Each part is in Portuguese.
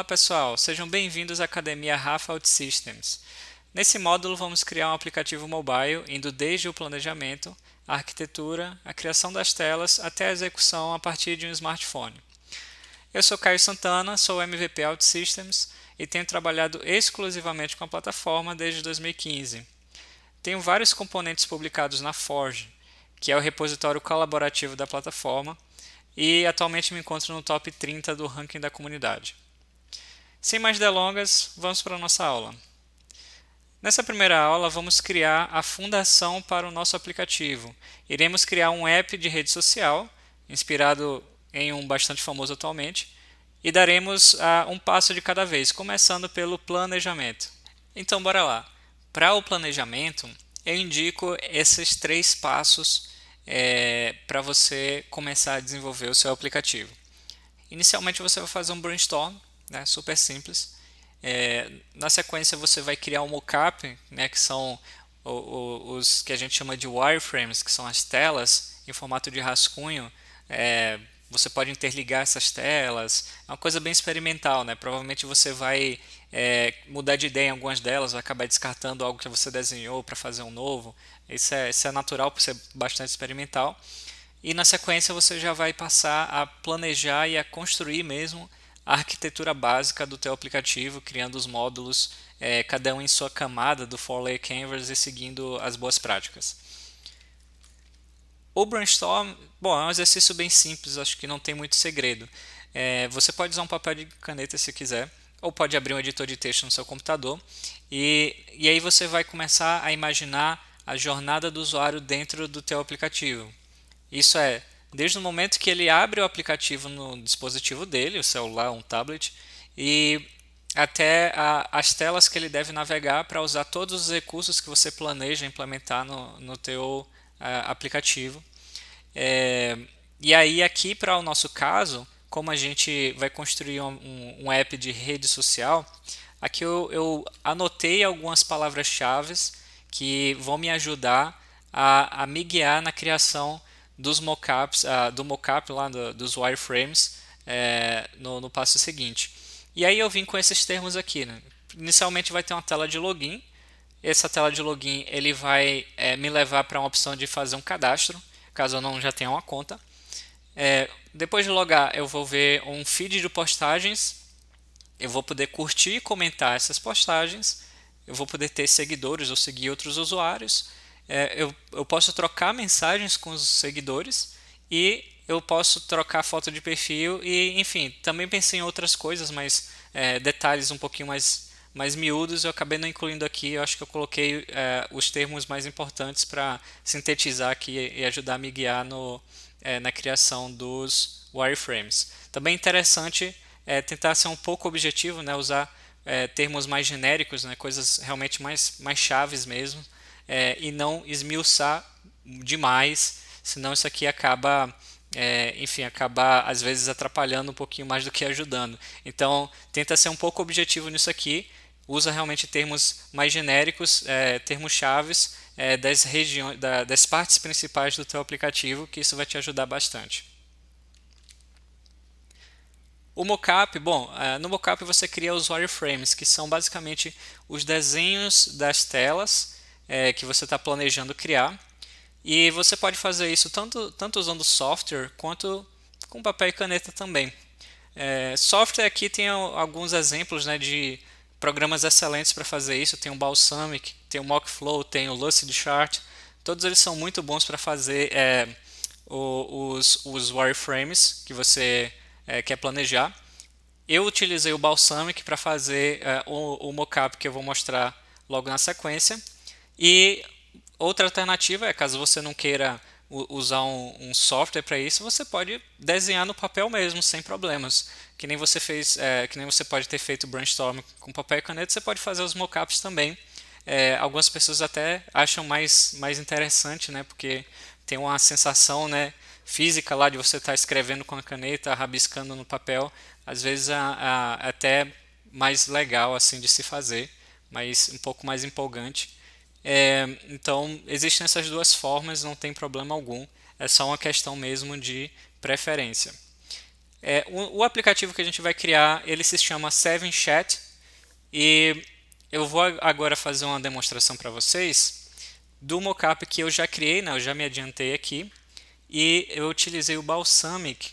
pessoal, sejam bem-vindos à Academia Rafa OutSystems. Nesse módulo vamos criar um aplicativo mobile indo desde o planejamento, a arquitetura, a criação das telas até a execução a partir de um smartphone. Eu sou Caio Santana, sou MVP OutSystems e tenho trabalhado exclusivamente com a plataforma desde 2015. Tenho vários componentes publicados na Forge, que é o repositório colaborativo da plataforma, e atualmente me encontro no top 30 do ranking da comunidade. Sem mais delongas, vamos para a nossa aula. Nessa primeira aula, vamos criar a fundação para o nosso aplicativo. Iremos criar um app de rede social, inspirado em um bastante famoso atualmente, e daremos um passo de cada vez, começando pelo planejamento. Então, bora lá. Para o planejamento, eu indico esses 3 passos para você começar a desenvolver o seu aplicativo. Inicialmente, você vai fazer um brainstorm, né, super simples. Na sequência você vai criar um mockup, né, que são os que a gente chama de wireframes, que são as telas em formato de rascunho. Você pode interligar essas telas, é uma coisa bem experimental, né? Provavelmente você vai mudar de ideia em algumas delas, vai acabar descartando algo que você desenhou para fazer um novo. Isso é natural por ser bastante experimental. E na sequência você já vai passar a planejar e a construir mesmo a arquitetura básica do teu aplicativo, criando os módulos, cada um em sua camada do 4-layer canvas e seguindo as boas práticas. O brainstorm, bom, é um exercício bem simples, acho que não tem muito segredo. Você pode usar um papel de caneta se quiser, ou pode abrir um editor de texto no seu computador, e aí você vai começar a imaginar a jornada do usuário dentro do teu aplicativo. Isso é, desde o momento que ele abre o aplicativo no dispositivo dele, o celular, um tablet, e até as telas que ele deve navegar para usar todos os recursos que você planeja implementar no teu aplicativo. E aí aqui para o nosso caso, como a gente vai construir um app de rede social, aqui eu anotei algumas palavras-chave que vão me ajudar a me guiar na criação dos mockups, do mockup lá dos wireframes no passo seguinte. E aí eu vim com esses termos aqui, né? Inicialmente vai ter uma tela de login. Essa tela de login ele vai me levar para uma opção de fazer um cadastro, caso eu não já tenha uma conta. Depois de logar, eu vou ver um feed de postagens. Eu vou poder curtir e comentar essas postagens. Eu vou poder ter seguidores ou seguir outros usuários. Eu posso trocar mensagens com os seguidores e eu posso trocar foto de perfil e, enfim, também pensei em outras coisas, mas detalhes um pouquinho mais miúdos eu acabei não incluindo aqui. Eu acho que eu coloquei os termos mais importantes para sintetizar aqui e ajudar a me guiar na criação dos wireframes. Também é interessante tentar ser um pouco objetivo, né, usar termos mais genéricos, né, coisas realmente mais chaves mesmo, e não esmiuçar demais, senão isso aqui acaba, enfim, acaba às vezes atrapalhando um pouquinho mais do que ajudando. Então, tenta ser um pouco objetivo nisso aqui, usa realmente termos mais genéricos, termos chaves das regiões, das partes principais do teu aplicativo, que isso vai te ajudar bastante. O mockup, bom, no mockup você cria os wireframes, que são basicamente os desenhos das telas que você está planejando criar. E você pode fazer isso tanto usando software quanto com papel e caneta também. Software aqui tem alguns exemplos, né, de programas excelentes para fazer isso. Tem o Balsamiq, tem o Mockflow, tem o Lucidchart. Todos eles são muito bons para fazer os wireframes que você quer planejar. Eu utilizei o Balsamiq para fazer o mockup que eu vou mostrar logo na sequência. E outra alternativa é, caso você não queira usar um software para isso, você pode desenhar no papel mesmo, sem problemas. Que nem você fez, que nem você pode ter feito brainstorm com papel e caneta, você pode fazer os mockups também. Algumas pessoas até acham mais interessante, né, porque tem uma sensação, né, física lá de você estar escrevendo com a caneta, rabiscando no papel, às vezes até mais legal assim de se fazer, mas um pouco mais empolgante. Então, existem essas duas formas, não tem problema algum, é só uma questão mesmo de preferência. O aplicativo que a gente vai criar, ele se chama 7chat e eu vou agora fazer uma demonstração para vocês do mockup que eu já criei, né? Eu já me adiantei aqui e eu utilizei o Balsamiq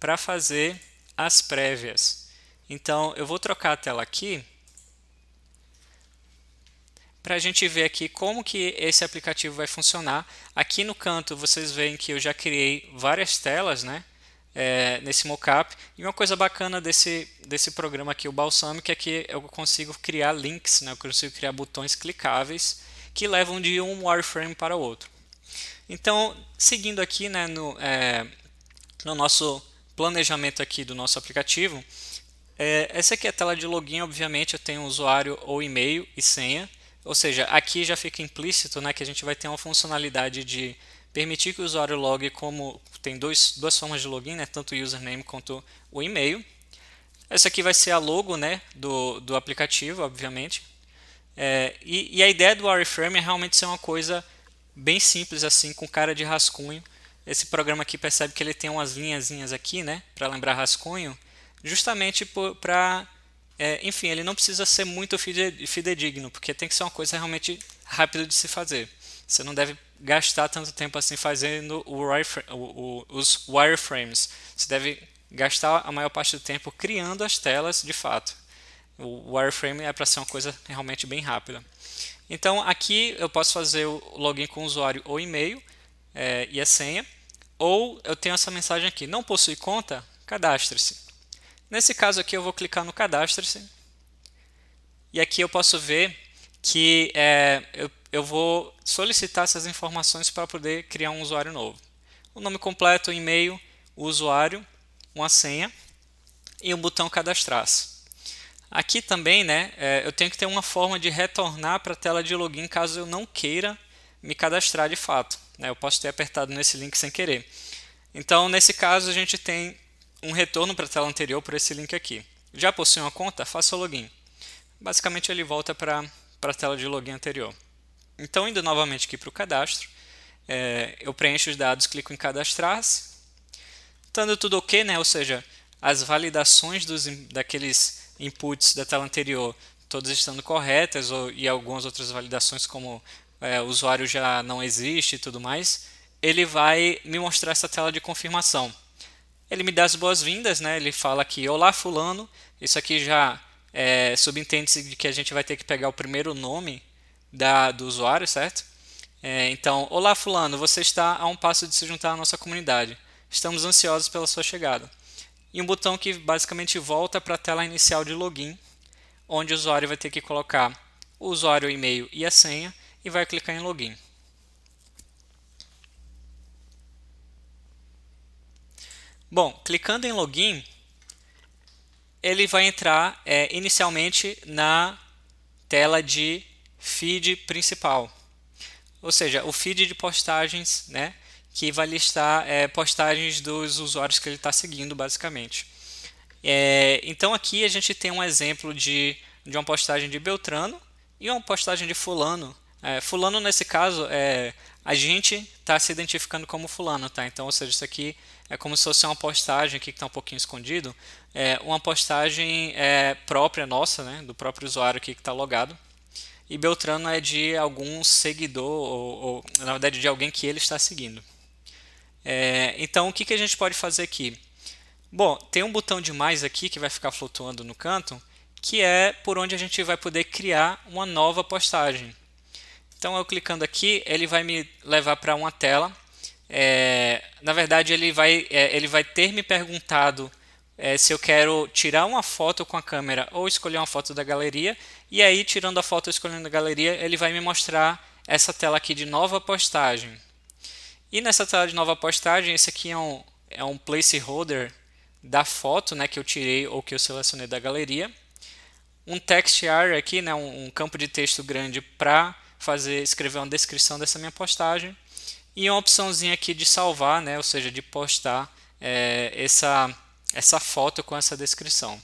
para fazer as prévias. Então eu vou trocar a tela aqui para a gente ver aqui como que esse aplicativo vai funcionar. Aqui no canto vocês veem que eu já criei várias telas, né? Nesse mockup. E uma coisa bacana desse programa aqui, o Balsamiq, é que eu consigo criar links, né? Eu consigo criar botões clicáveis que levam de um wireframe para o outro. Então, seguindo aqui, né, no nosso planejamento aqui do nosso aplicativo, essa aqui é a tela de login. Obviamente eu tenho usuário ou e-mail e senha, ou seja, aqui já fica implícito, né, que a gente vai ter uma funcionalidade de permitir que o usuário logue, como tem duas formas de login, né, tanto o username quanto o e-mail. Essa aqui vai ser a logo, né, do aplicativo, obviamente. E a ideia do wireframe é realmente ser uma coisa bem simples assim, com cara de rascunho. Esse programa aqui percebe que ele tem umas linhazinhas aqui, né, para lembrar rascunho, justamente para, enfim, ele não precisa ser muito fidedigno, porque tem que ser uma coisa realmente rápida de se fazer. Você não deve gastar tanto tempo assim fazendo os wireframes. Você deve gastar a maior parte do tempo criando as telas de fato. O wireframe é para ser uma coisa realmente bem rápida. Então aqui eu posso fazer o login com o usuário ou e-mail e a senha, ou eu tenho essa mensagem aqui: não possui conta? Cadastre-se. Nesse caso aqui eu vou clicar no cadastre-se e aqui eu posso ver que eu vou solicitar essas informações para poder criar um usuário novo. O nome completo, o e-mail, o usuário, uma senha e um botão cadastrar-se. Aqui também, né, eu tenho que ter uma forma de retornar para a tela de login caso eu não queira me cadastrar de fato, né? Eu posso ter apertado nesse link sem querer. Então, nesse caso, a gente tem um retorno para a tela anterior por esse link aqui. Já possui uma conta? Faça o login. Basicamente, ele volta para a tela de login anterior. Então, indo novamente aqui para o cadastro, eu preencho os dados, clico em cadastrar-se. Estando tudo ok, né? Ou seja, as validações daqueles inputs da tela anterior, todas estando corretas, e algumas outras validações como o usuário já não existe e tudo mais, ele vai me mostrar essa tela de confirmação. Ele me dá as boas-vindas, né? Ele fala aqui: olá fulano. Isso aqui já subentende-se de que a gente vai ter que pegar o primeiro nome do usuário, certo? Então, olá fulano, você está a um passo de se juntar à nossa comunidade. Estamos ansiosos pela sua chegada. E um botão que basicamente volta para a tela inicial de login, onde o usuário vai ter que colocar o usuário, o e-mail e a senha e vai clicar em login. Bom, clicando em login, ele vai entrar inicialmente na tela de feed principal, ou seja, o feed de postagens, né, que vai listar postagens dos usuários que ele está seguindo, basicamente. Então aqui a gente tem um exemplo de uma postagem de Beltrano e uma postagem de Fulano. Fulano, nesse caso, a gente está se identificando como Fulano, tá? Então, ou seja, isso aqui é como se fosse uma postagem aqui que está um pouquinho escondido, uma postagem própria nossa, né, do próprio usuário aqui que está logado. E Beltrano é de algum seguidor, ou na verdade de alguém que ele está seguindo. Então, o que a gente pode fazer aqui? Bom, tem um botão de mais aqui que vai ficar flutuando no canto, que é por onde a gente vai poder criar uma nova postagem. Então, eu clicando aqui, ele vai me levar para uma tela. Na verdade, ele vai ter me perguntado se eu quero tirar uma foto com a câmera ou escolher uma foto da galeria. E aí, tirando a foto ou escolhendo a galeria, ele vai me mostrar essa tela aqui de nova postagem. E nessa tela de nova postagem, esse aqui é um placeholder da foto, né, que eu tirei ou que eu selecionei da galeria. Um text area aqui, né, um campo de texto grande para escrever uma descrição dessa minha postagem. E uma opçãozinha aqui de salvar, né, ou seja, de postar essa foto com essa descrição.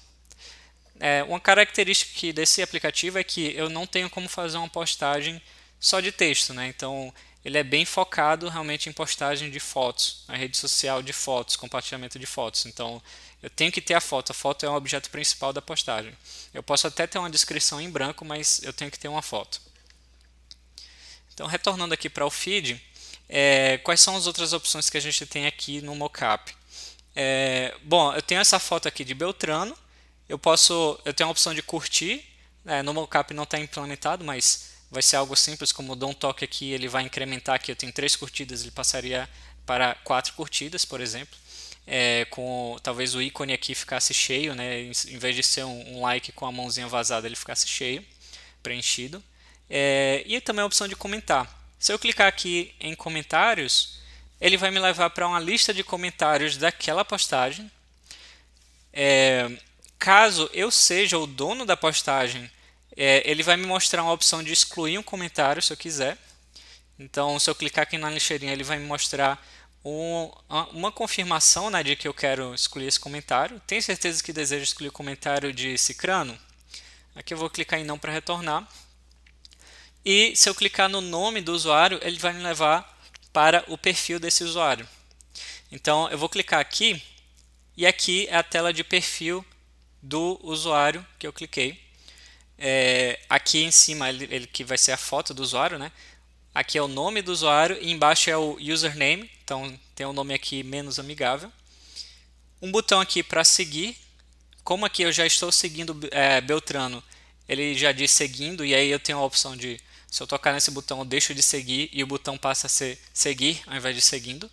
Uma característica aqui desse aplicativo é que eu não tenho como fazer uma postagem só de texto, né? Então ele é bem focado realmente em postagem de fotos, na rede social de fotos, compartilhamento de fotos. Então, eu tenho que ter a foto é o objeto principal da postagem. Eu posso até ter uma descrição em branco, mas eu tenho que ter uma foto. Então, retornando aqui para o feed, quais são as outras opções que a gente tem aqui no mockup? Bom, eu tenho essa foto aqui de Beltrano, eu tenho a opção de curtir, no mockup não está implementado, mas vai ser algo simples, como eu dou um toque aqui, ele vai incrementar aqui, eu tenho 3 curtidas, ele passaria para 4 curtidas, por exemplo, com talvez o ícone aqui ficasse cheio, né, em vez de ser um like com a mãozinha vazada, ele ficasse cheio, preenchido. E também a opção de comentar. Se eu clicar aqui em comentários, ele vai me levar para uma lista de comentários daquela postagem. Caso eu seja o dono da postagem, ele vai me mostrar uma opção de excluir um comentário se eu quiser. Então, se eu clicar aqui na lixeirinha, ele vai me mostrar uma confirmação, né, de que eu quero excluir esse comentário. Tem certeza que deseja excluir o comentário de Cicrano? Aqui eu vou clicar em não para retornar. E se eu clicar no nome do usuário, ele vai me levar para o perfil desse usuário. Então, eu vou clicar aqui e aqui é a tela de perfil do usuário que eu cliquei. Aqui em cima ele que vai ser a foto do usuário, né? Aqui é o nome do usuário e embaixo é o username, então tem um nome aqui menos amigável. Um botão aqui para seguir. Como aqui eu já estou seguindo Beltrano, ele já diz seguindo, e aí eu tenho a opção de, se eu tocar nesse botão, eu deixo de seguir e o botão passa a ser seguir ao invés de seguindo.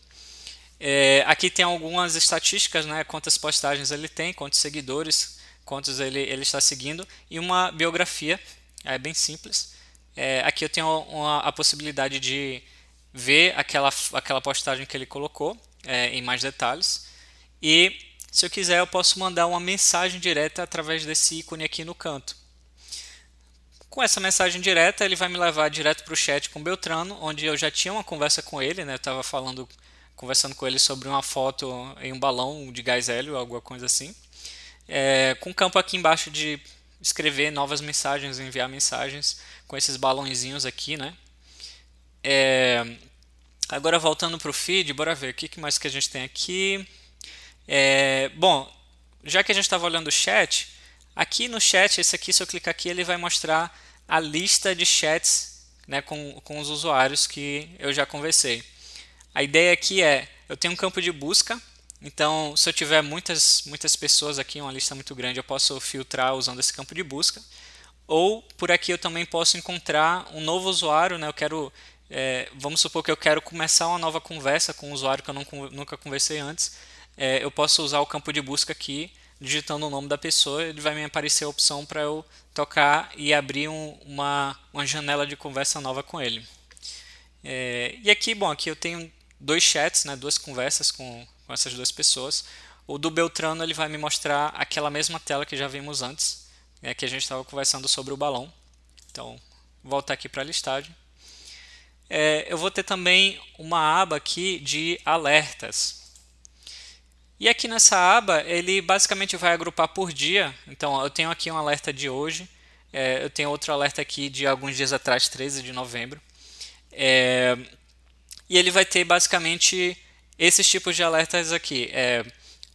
Aqui tem algumas estatísticas, né, quantas postagens ele tem, quantos seguidores, quantos ele está seguindo, e uma biografia, é bem simples. Aqui eu tenho a possibilidade de ver aquela postagem que ele colocou em mais detalhes. E se eu quiser, eu posso mandar uma mensagem direta através desse ícone aqui no canto. Com essa mensagem direta, ele vai me levar direto para o chat com o Beltrano, onde eu já tinha uma conversa com ele, né? Eu estava conversando com ele sobre uma foto em um balão de gás hélio, alguma coisa assim. Com um campo aqui embaixo de escrever novas mensagens, enviar mensagens com esses balãozinhos aqui, né? Agora voltando para o feed, bora ver o que mais que a gente tem aqui. Bom, já que a gente estava olhando o chat, aqui no chat, esse aqui, se eu clicar aqui, ele vai mostrar a lista de chats, né, com os usuários que eu já conversei. A ideia aqui eu tenho um campo de busca, então se eu tiver muitas pessoas aqui, uma lista muito grande, eu posso filtrar usando esse campo de busca. Ou por aqui eu também posso encontrar um novo usuário, né? Vamos supor que eu quero começar uma nova conversa com um usuário que eu nunca conversei antes. Eu posso usar o campo de busca aqui, digitando o nome da pessoa, ele vai me aparecer a opção para eu tocar e abrir uma janela de conversa nova com ele. E aqui, bom, aqui eu tenho 2 chats, né, 2 conversas com essas 2 pessoas. O do Beltrano ele vai me mostrar aquela mesma tela que já vimos antes, que a gente estava conversando sobre o balão. Então, vou voltar aqui para a listagem. Eu vou ter também uma aba aqui de alertas. E aqui nessa aba, ele basicamente vai agrupar por dia. Então, eu tenho aqui um alerta de hoje. Eu tenho outro alerta aqui de alguns dias atrás, 13 de novembro. E ele vai ter basicamente esses tipos de alertas aqui.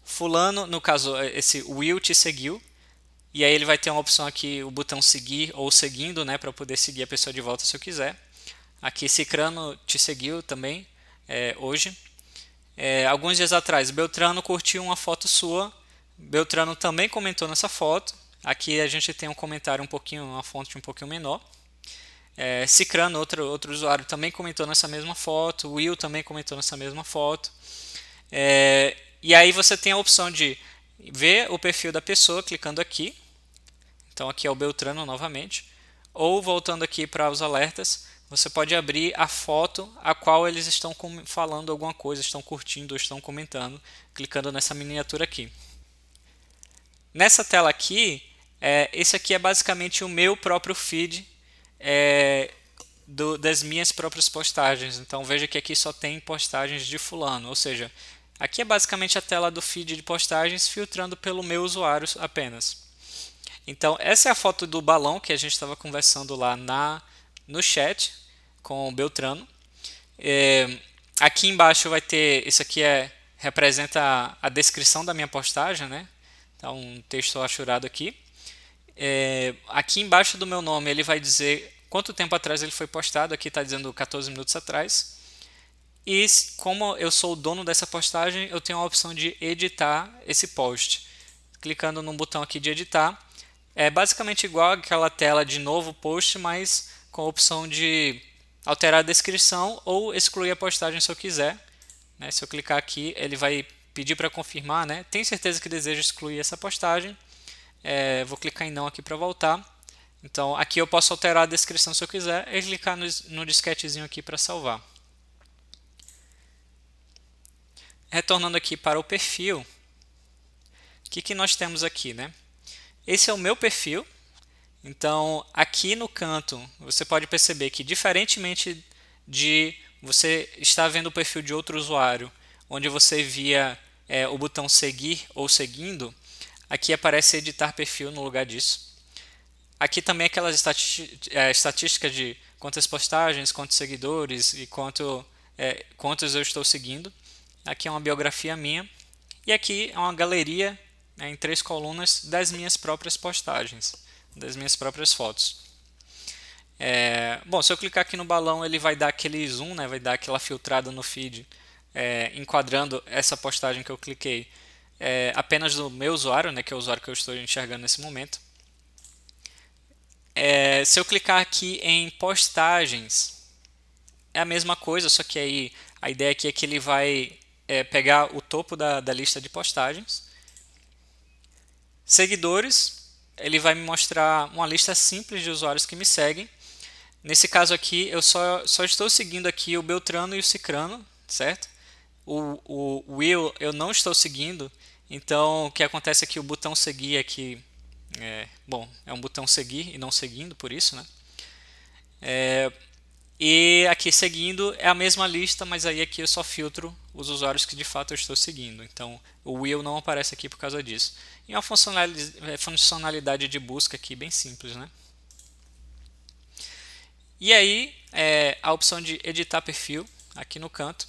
Fulano, no caso, esse Will te seguiu. E aí ele vai ter uma opção aqui, o botão seguir ou seguindo, né, para poder seguir a pessoa de volta se eu quiser. Aqui, Cicrano te seguiu também hoje. Alguns dias atrás, Beltrano curtiu uma foto sua. Beltrano também comentou nessa foto. Aqui a gente tem um comentário uma fonte um pouquinho menor. Cicrano, outro usuário, também comentou nessa mesma foto. Will também comentou nessa mesma foto. E aí você tem a opção de ver o perfil da pessoa clicando aqui. Então aqui é o Beltrano novamente. Ou voltando aqui para os alertas, você pode abrir a foto a qual eles estão falando alguma coisa, estão curtindo ou estão comentando, clicando nessa miniatura aqui. Nessa tela aqui, esse aqui é basicamente o meu próprio feed das minhas próprias postagens. Então veja que aqui só tem postagens de fulano, ou seja, aqui é basicamente a tela do feed de postagens filtrando pelo meu usuário apenas. Então essa é a foto do balão que a gente estava conversando lá no chat com o Beltrano. Aqui embaixo vai ter, isso aqui representa a descrição da minha postagem, né? Tá um texto achurado aqui. Aqui embaixo do meu nome ele vai dizer quanto tempo atrás ele foi postado, aqui está dizendo 14 minutos atrás. E como eu sou o dono dessa postagem, eu tenho a opção de editar esse post. Clicando no botão aqui de editar, é basicamente igual àquela tela de novo post, mas com a opção de alterar a descrição ou excluir a postagem se eu quiser. Né? Se eu clicar aqui, ele vai pedir para confirmar, né? Tem certeza que deseja excluir essa postagem? Vou clicar em não aqui para voltar. Então aqui eu posso alterar a descrição se eu quiser e clicar no disquetezinho aqui para salvar. Retornando aqui para o perfil, o que nós temos aqui, né? Esse é o meu perfil. Então, aqui no canto, você pode perceber que, diferentemente de você estar vendo o perfil de outro usuário, onde você via o botão seguir ou seguindo, aqui aparece editar perfil no lugar disso. Aqui também aquelas estatísticas de quantas postagens, quantos seguidores e quantos eu estou seguindo. Aqui é uma biografia minha. E aqui é uma galeria, né, em 3 colunas das minhas próprias postagens, das minhas próprias fotos. Bom, se eu clicar aqui no balão, ele vai dar aquele zoom, né, vai dar aquela filtrada no feed, enquadrando essa postagem que eu cliquei apenas do meu usuário, né, que é o usuário que eu estou enxergando nesse momento. Se eu clicar aqui em postagens, é a mesma coisa, só que aí a ideia aqui é que ele vai pegar o topo da lista de postagens. Seguidores, ele vai me mostrar uma lista simples de usuários que me seguem. Nesse caso aqui, eu só estou seguindo aqui o Beltrano e o Cicrano, certo? O Will eu não estou seguindo, então o que acontece é que o botão seguir aqui, é um botão seguir e não seguindo, por isso, né? E aqui seguindo é a mesma lista, mas aí aqui eu só filtro os usuários que de fato eu estou seguindo. Então o Will não aparece aqui por causa disso. E uma funcionalidade de busca aqui bem simples, né? E aí a opção de editar perfil aqui no canto.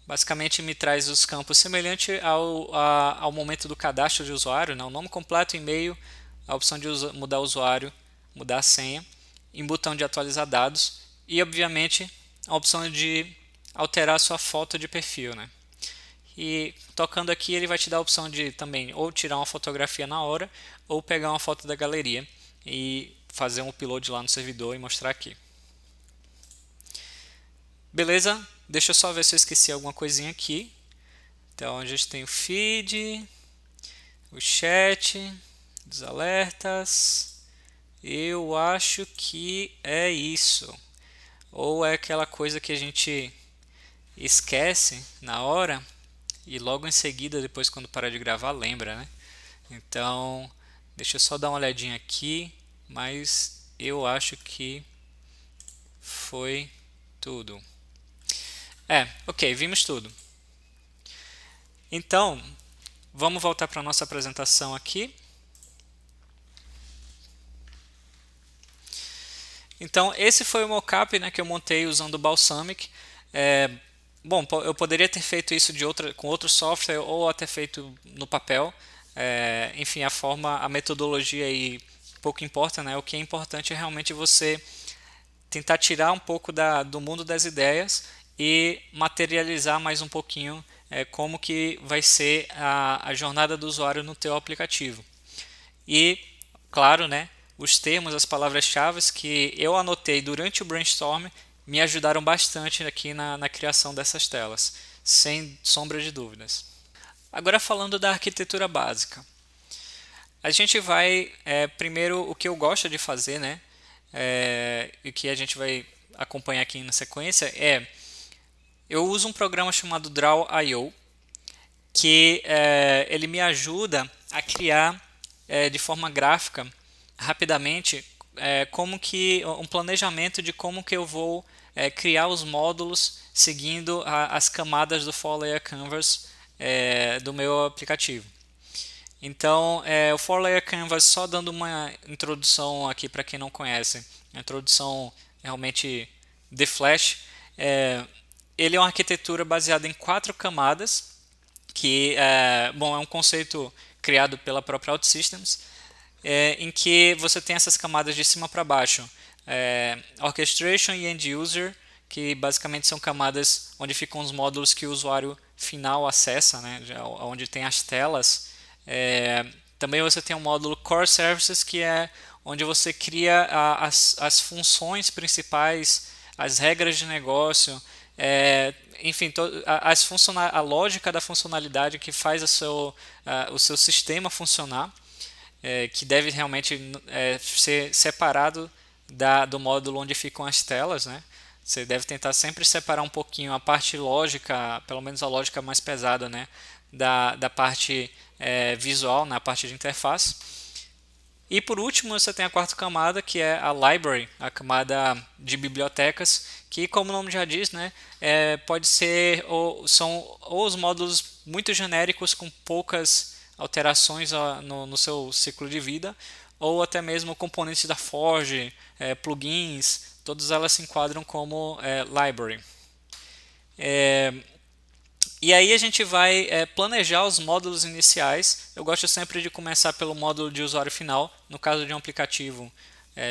Basicamente me traz os campos semelhantes ao momento do cadastro de usuário, né? O nome completo, e-mail, a opção de mudar o usuário, mudar a senha, em botão de atualizar dados e, obviamente, a opção de alterar a sua foto de perfil, né? E tocando aqui ele vai te dar a opção de também ou tirar uma fotografia na hora ou pegar uma foto da galeria e fazer um upload lá no servidor e mostrar aqui. Beleza? Deixa eu só ver se eu esqueci alguma coisinha aqui. Então a gente tem o feed, o chat, os alertas. Eu acho que é isso. Ou é aquela coisa que a gente esquece na hora e logo em seguida, depois quando parar de gravar, lembra, né? Então, deixa eu só dar uma olhadinha aqui, mas eu acho que foi tudo. Ok, vimos tudo. Então, vamos voltar para a nossa apresentação aqui. Então, esse foi o mockup, né, que eu montei usando o Balsamiq. Bom, eu poderia ter feito isso com outro software ou até feito no papel. Enfim, a metodologia aí pouco importa, né? O que é importante é realmente você tentar tirar um pouco do mundo das ideias e materializar mais um pouquinho como que vai ser a jornada do usuário no teu aplicativo. E, claro, né, os termos, as palavras-chave que eu anotei durante o brainstorm me ajudaram bastante aqui na criação dessas telas, sem sombra de dúvidas. Agora falando da arquitetura básica. A gente vai, primeiro, o que eu gosto de fazer, né, e que a gente vai acompanhar aqui na sequência eu uso um programa chamado Draw.io que ele me ajuda a criar de forma gráfica rapidamente como que um planejamento de como que eu vou criar os módulos seguindo as camadas do 4-Layer Canvas do meu aplicativo. Então, o 4-Layer Canvas, só dando uma introdução aqui para quem não conhece, a introdução realmente de Flash, Ele é uma arquitetura baseada em 4 camadas, que bom, é um conceito criado pela própria OutSystems, em que você tem essas camadas de cima para baixo, Orchestration e End User, que basicamente são camadas onde ficam os módulos que o usuário final acessa, né, onde tem as telas. Também você tem um módulo Core Services, que é onde você cria as funções principais, as regras de negócio, enfim, a lógica da funcionalidade que faz o seu sistema funcionar, que deve realmente ser separado do módulo onde ficam as telas, né? Você deve tentar sempre separar um pouquinho a parte lógica, pelo menos a lógica mais pesada, né? Da parte visual, na parte de interface. E por último, você tem a quarta camada, que é a library, a camada de bibliotecas, que, como o nome já diz, né, pode ser são os módulos muito genéricos com poucas alterações no seu ciclo de vida, ou até mesmo componentes da Forge, plugins, todas elas se enquadram como library. E aí a gente vai planejar os módulos iniciais. Eu gosto sempre de começar pelo módulo de usuário final. No caso de um aplicativo,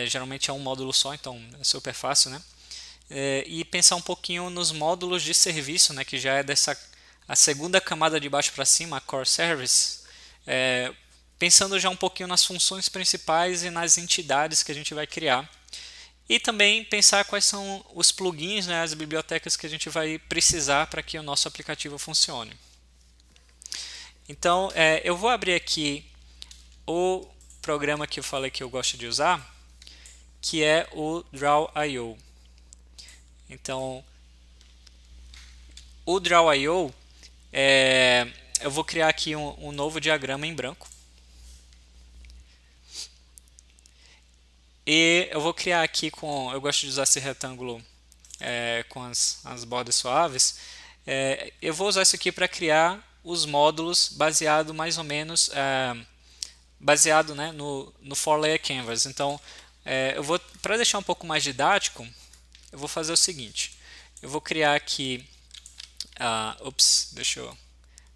geralmente é um módulo só, então é super fácil, né? E pensar um pouquinho nos módulos de serviço, né, que já é a segunda camada de baixo para cima, a Core Service, pensando já um pouquinho nas funções principais e nas entidades que a gente vai criar. E também pensar quais são os plugins, né, as bibliotecas que a gente vai precisar para que o nosso aplicativo funcione. Então, eu vou abrir aqui o programa que eu falei que eu gosto de usar, que é o Draw.io. Então, o Draw.io, eu vou criar aqui um novo diagrama em branco. E eu vou criar aqui eu gosto de usar esse retângulo com as bordas suaves. Eu vou usar isso aqui para criar os módulos baseado mais ou menos baseado, né, no 4-layer canvas. Então, para deixar um pouco mais didático, eu vou fazer o seguinte. Eu vou criar aqui, deixa eu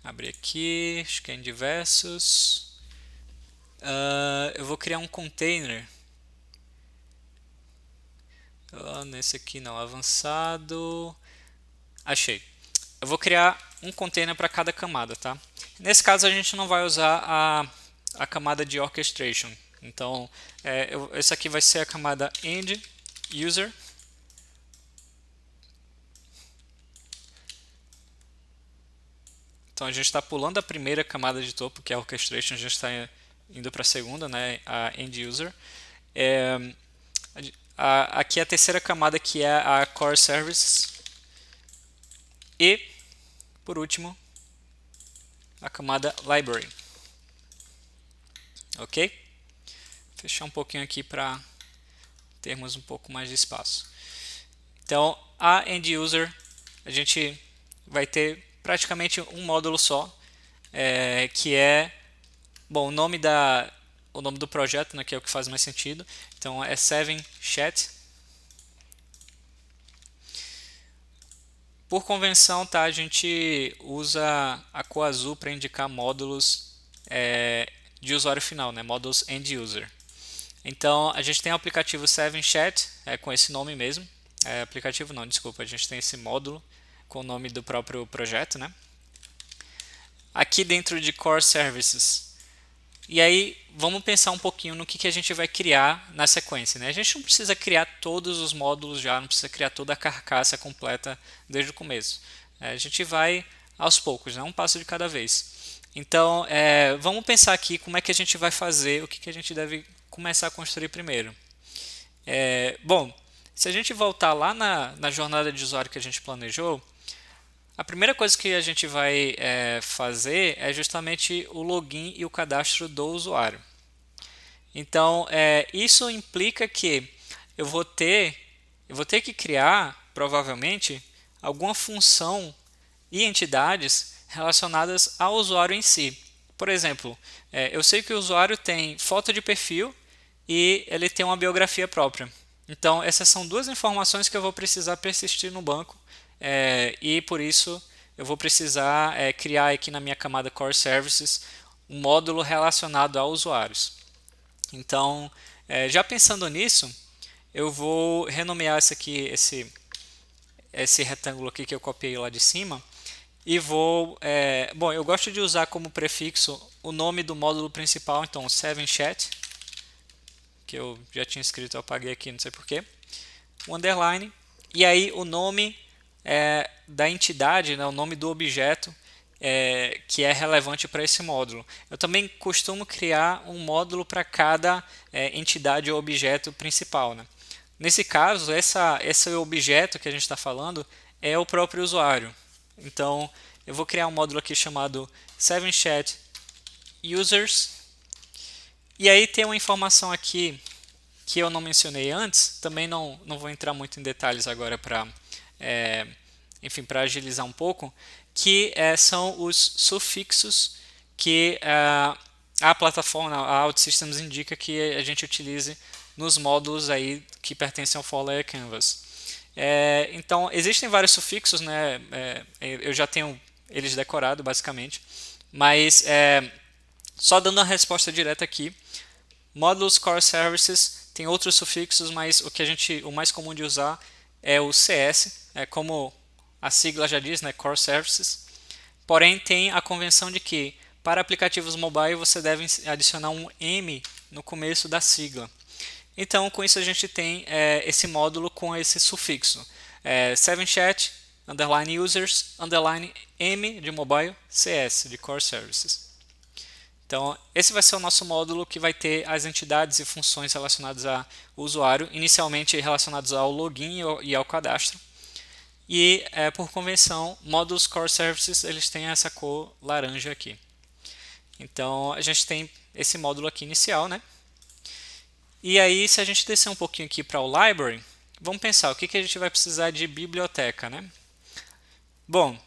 abrir aqui, scan diversos. Eu vou criar um container. Nesse aqui não, avançado. Achei. Eu vou criar um container para cada camada, tá? Nesse caso a gente não vai usar a camada de orchestration. Então, essa aqui vai ser a camada end user. Então a gente está pulando a primeira camada de topo, que é a orchestration, a gente está indo para a segunda, né, a end user. Aqui é a terceira camada, que é a core services. E, por último, a camada library. Ok? Fechar um pouquinho aqui para termos um pouco mais de espaço. Então, a end user, a gente vai ter praticamente um módulo só, que é, bom, o nome do projeto, né, que é o que faz mais sentido. Então, é 7chat. Por convenção, tá, a gente usa a cor azul para indicar módulos de usuário final, né, módulos end user. Então, a gente tem o aplicativo 7chat, com esse nome mesmo. Aplicativo não, desculpa, a gente tem esse módulo com o nome do próprio projeto, né? Aqui dentro de Core Services. E aí, vamos pensar um pouquinho no que a gente vai criar na sequência, né? A gente não precisa criar todos os módulos já, não precisa criar toda a carcaça completa desde o começo. A gente vai aos poucos, né? Um passo de cada vez. Então, vamos pensar aqui como é que a gente vai fazer, o que a gente deve começar a construir primeiro. Bom, se a gente voltar lá na jornada de usuário que a gente planejou, a primeira coisa que a gente vai fazer é justamente o login e o cadastro do usuário. Então, isso implica que eu vou ter que criar, provavelmente, alguma função e entidades relacionadas ao usuário em si. Por exemplo, eu sei que o usuário tem foto de perfil e ele tem uma biografia própria. Então, essas são duas informações que eu vou precisar persistir no banco e por isso eu vou precisar criar aqui na minha camada Core Services um módulo relacionado a usuários. Então, já pensando nisso, eu vou renomear esse retângulo aqui que eu copiei lá de cima e vou, bom, eu gosto de usar como prefixo o nome do módulo principal, então 7chat, que eu já tinha escrito, eu apaguei aqui, não sei porquê, o underline, e aí o nome da entidade, né, o nome do objeto que é relevante para esse módulo. Eu também costumo criar um módulo para cada entidade ou objeto principal, né? Nesse caso, esse objeto que a gente está falando é o próprio usuário. Então, eu vou criar um módulo aqui chamado 7chat users. E aí tem uma informação aqui que eu não mencionei antes. Também não vou entrar muito em detalhes agora para enfim, para agilizar um pouco, que são os sufixos que a plataforma, a OutSystems indica que a gente utilize nos módulos aí que pertencem ao For Layer Canvas. Então, existem vários sufixos, né? Eu já tenho eles decorados, basicamente, mas só dando a resposta direta aqui, módulos Core Services tem outros sufixos, mas o mais comum de usar é o CS, como a sigla já diz, né, Core Services. Porém, tem a convenção de que para aplicativos mobile você deve adicionar um M no começo da sigla. Então, com isso a gente tem esse módulo com esse sufixo 7chat, underline users, underline M de mobile, CS de Core Services. Então, esse vai ser o nosso módulo que vai ter as entidades e funções relacionadas ao usuário, inicialmente relacionados ao login e ao cadastro. E, por convenção, módulos Core Services eles têm essa cor laranja aqui. Então, a gente tem esse módulo aqui inicial, né? E aí, se a gente descer um pouquinho aqui para o Library, vamos pensar o que a gente vai precisar de biblioteca, né? Bom,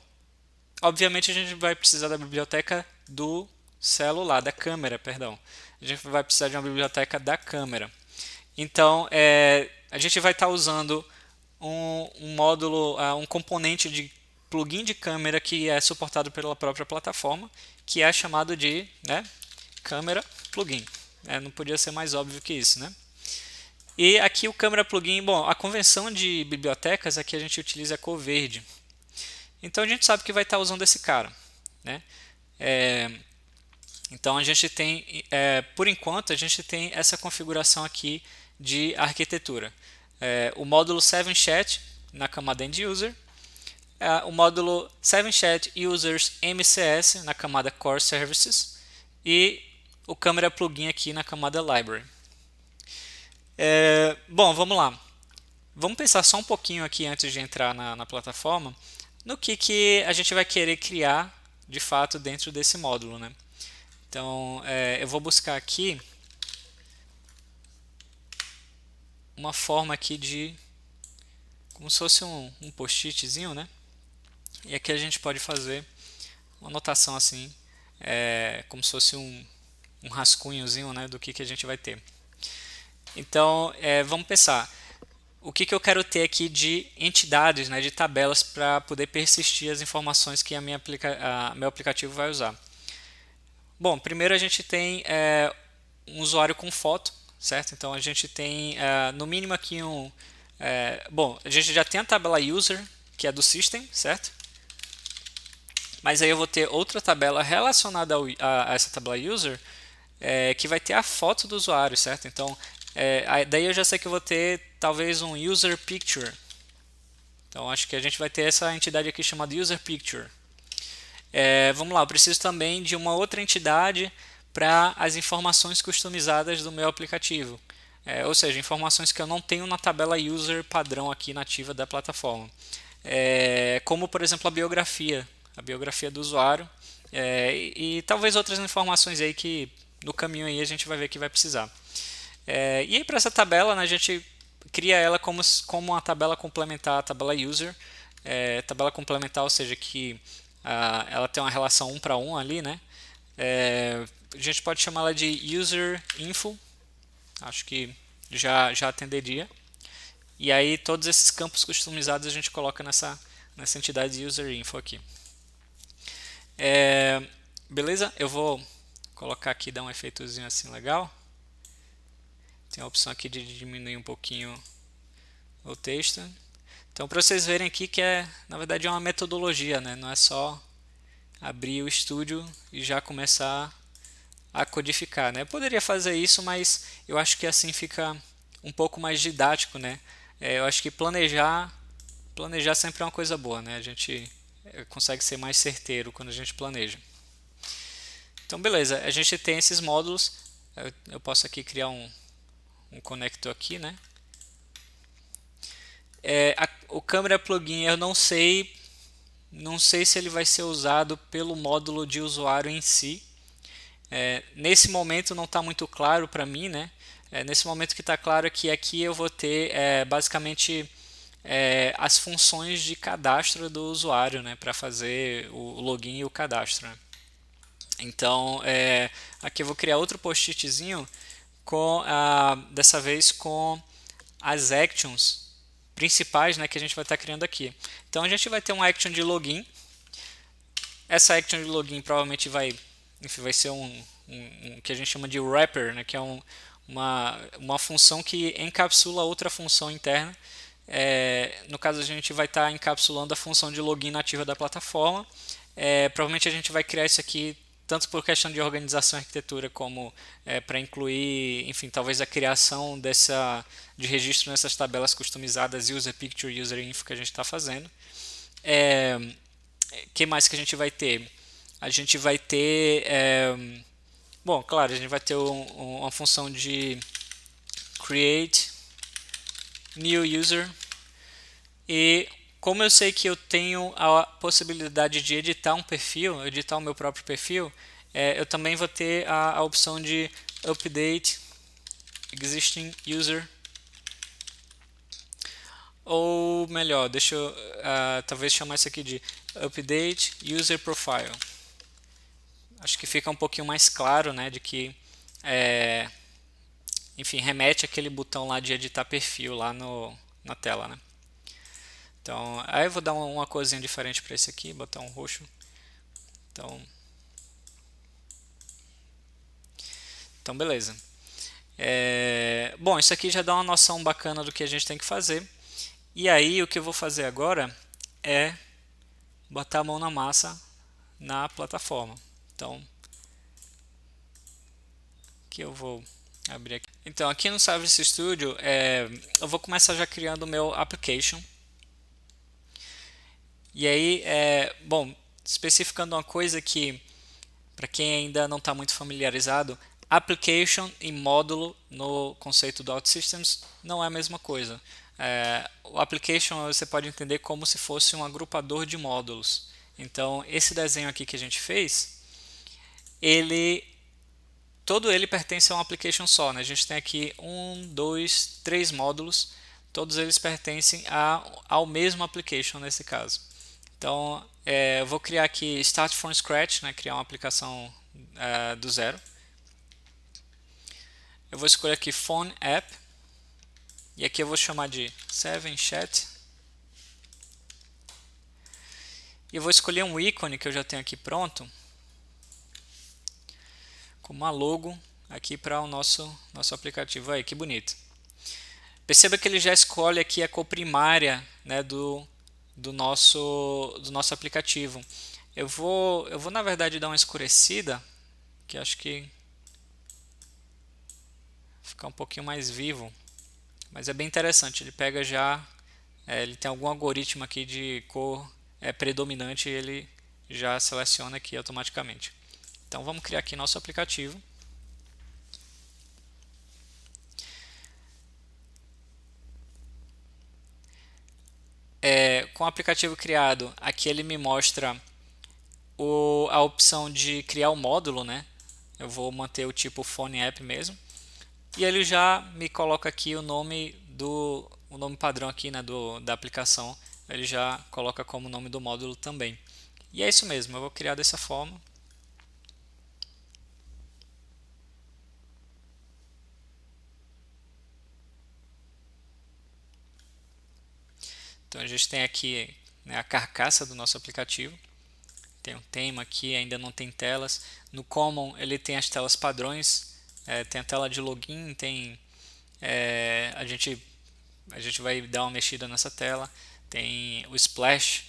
obviamente a gente vai precisar da biblioteca do celular, da câmera, perdão. A gente vai precisar de uma biblioteca da câmera. Então, a gente vai estar usando um módulo, um componente de plugin de câmera que é suportado pela própria plataforma, que é chamado de câmera plugin. Não podia ser mais óbvio que isso, né? E aqui o câmera plugin, bom, a convenção de bibliotecas aqui a gente utiliza a cor verde. Então a gente sabe que vai estar usando esse cara, né? Então a gente tem, por enquanto, a gente tem essa configuração aqui de arquitetura. O módulo 7chat na camada EndUser, o módulo 7chat Users MCS na camada Core Services e o câmera plugin aqui na camada Library. Bom, vamos lá. Vamos pensar só um pouquinho aqui antes de entrar na plataforma no que a gente vai querer criar de fato dentro desse módulo, né? Então, eu vou buscar aqui uma forma aqui de como se fosse um post-itzinho, né? E aqui a gente pode fazer uma anotação assim, como se fosse um rascunhozinho, né, do que a gente vai ter. Então, vamos pensar. O que eu quero ter aqui de entidades, né, de tabelas para poder persistir as informações que meu aplicativo vai usar. Bom, primeiro a gente tem um usuário com foto, certo? Então a gente tem no mínimo aqui bom, a gente já tem a tabela user, que é do system, certo? Mas aí eu vou ter outra tabela relacionada a essa tabela user, que vai ter a foto do usuário, certo? Então, daí eu já sei que eu vou ter talvez um user picture. Então, acho que a gente vai ter essa entidade aqui chamada user picture. Vamos lá, eu preciso também de uma outra entidade para as informações customizadas do meu aplicativo. Ou seja, informações que eu não tenho na tabela user padrão aqui nativa da plataforma. Como, por exemplo, a biografia do usuário e talvez outras informações aí que no caminho aí a gente vai ver que vai precisar. E aí para essa tabela, né, a gente cria ela como uma tabela complementar à tabela user. Tabela complementar, ou seja, que ela tem uma relação 1 para 1 ali, né? A gente pode chamar ela de user info, acho que já atenderia. E aí todos esses campos customizados a gente coloca nessa entidade user info aqui. Beleza? Eu vou colocar aqui, dar um efeitozinho assim legal. Tem a opção aqui de diminuir um pouquinho o texto. Então, para vocês verem aqui que na verdade é uma metodologia, né? Não é só abrir o Studio e já começar a codificar, né? Eu poderia fazer isso, mas eu acho que assim fica um pouco mais didático, né? Eu acho que planejar sempre é uma coisa boa, né? A gente consegue ser mais certeiro quando a gente planeja. Então, beleza, a gente tem esses módulos. Eu posso aqui criar um conector aqui, né? O câmera plugin eu não sei se ele vai ser usado pelo módulo de usuário em si. Nesse momento não está muito claro para mim, né? Nesse momento que está claro é que aqui eu vou ter basicamente as funções de cadastro do usuário, né? Para fazer o login e o cadastro, né? Então, aqui eu vou criar outro post-itzinho dessa vez com as actions principais, né, que a gente vai estar criando aqui. Então, a gente vai ter uma action de login. Essa action de login provavelmente vai ser um que a gente chama de wrapper, né, que é uma função que encapsula outra função interna. No caso, a gente vai estar encapsulando a função de login nativa da plataforma. Provavelmente a gente vai criar isso aqui tanto por questão de organização e arquitetura, como para incluir, enfim, talvez a criação de registro nessas tabelas customizadas user picture, user info que a gente está fazendo. Que mais que a gente vai ter? A gente vai ter, bom, claro, a gente vai ter uma função de create new user, e como eu sei que eu tenho a possibilidade de editar um perfil, editar o meu próprio perfil, eu também vou ter a opção de update existing user, ou melhor, deixa eu talvez chamar isso aqui de update user profile. Acho que fica um pouquinho mais claro, né, de que enfim, remete aquele botão lá de editar perfil lá na tela, né? Então, aí eu vou dar uma corzinha diferente para esse aqui, botar um roxo. Então beleza. Bom, isso aqui já dá uma noção bacana do que a gente tem que fazer. E aí, o que eu vou fazer agora é botar a mão na massa na plataforma. Então, aqui eu vou abrir aqui. Então, aqui no Service Studio, eu vou começar já criando o meu application. E aí, bom, especificando uma coisa que, para quem ainda não está muito familiarizado, application e módulo no conceito do OutSystems não é a mesma coisa. O application você pode entender como se fosse um agrupador de módulos. Então, esse desenho aqui que a gente fez, todo ele pertence a um application só, né? A gente tem aqui 1, 2, 3 módulos, todos eles pertencem ao mesmo application nesse caso. Então, eu vou criar aqui Start from Scratch, né? Criar uma aplicação do zero. Eu vou escolher aqui Phone App, e aqui eu vou chamar de 7chat. E eu vou escolher um ícone que eu já tenho aqui pronto, com uma logo aqui para o nosso aplicativo. Aí, que bonito. Perceba que ele já escolhe aqui a cor primária, né, do nosso aplicativo. Eu vou na verdade dar uma escurecida, que acho que fica um pouquinho mais vivo, mas é bem interessante. Ele pega já, ele tem algum algoritmo aqui de cor predominante, e ele já seleciona aqui automaticamente. Então vamos criar aqui nosso aplicativo. Com o aplicativo criado, aqui ele me mostra a opção de criar o módulo, né? Eu vou manter o tipo Phone App mesmo. E ele já me coloca aqui o nome padrão aqui, né, da aplicação. Ele já coloca como nome do módulo também. E é isso mesmo, eu vou criar dessa forma. Então a gente tem aqui, né, a carcaça do nosso aplicativo. Tem um tema aqui, ainda não tem telas. No Common ele tem as telas padrões, tem a tela de login, tem a gente vai dar uma mexida nessa tela. Tem o Splash,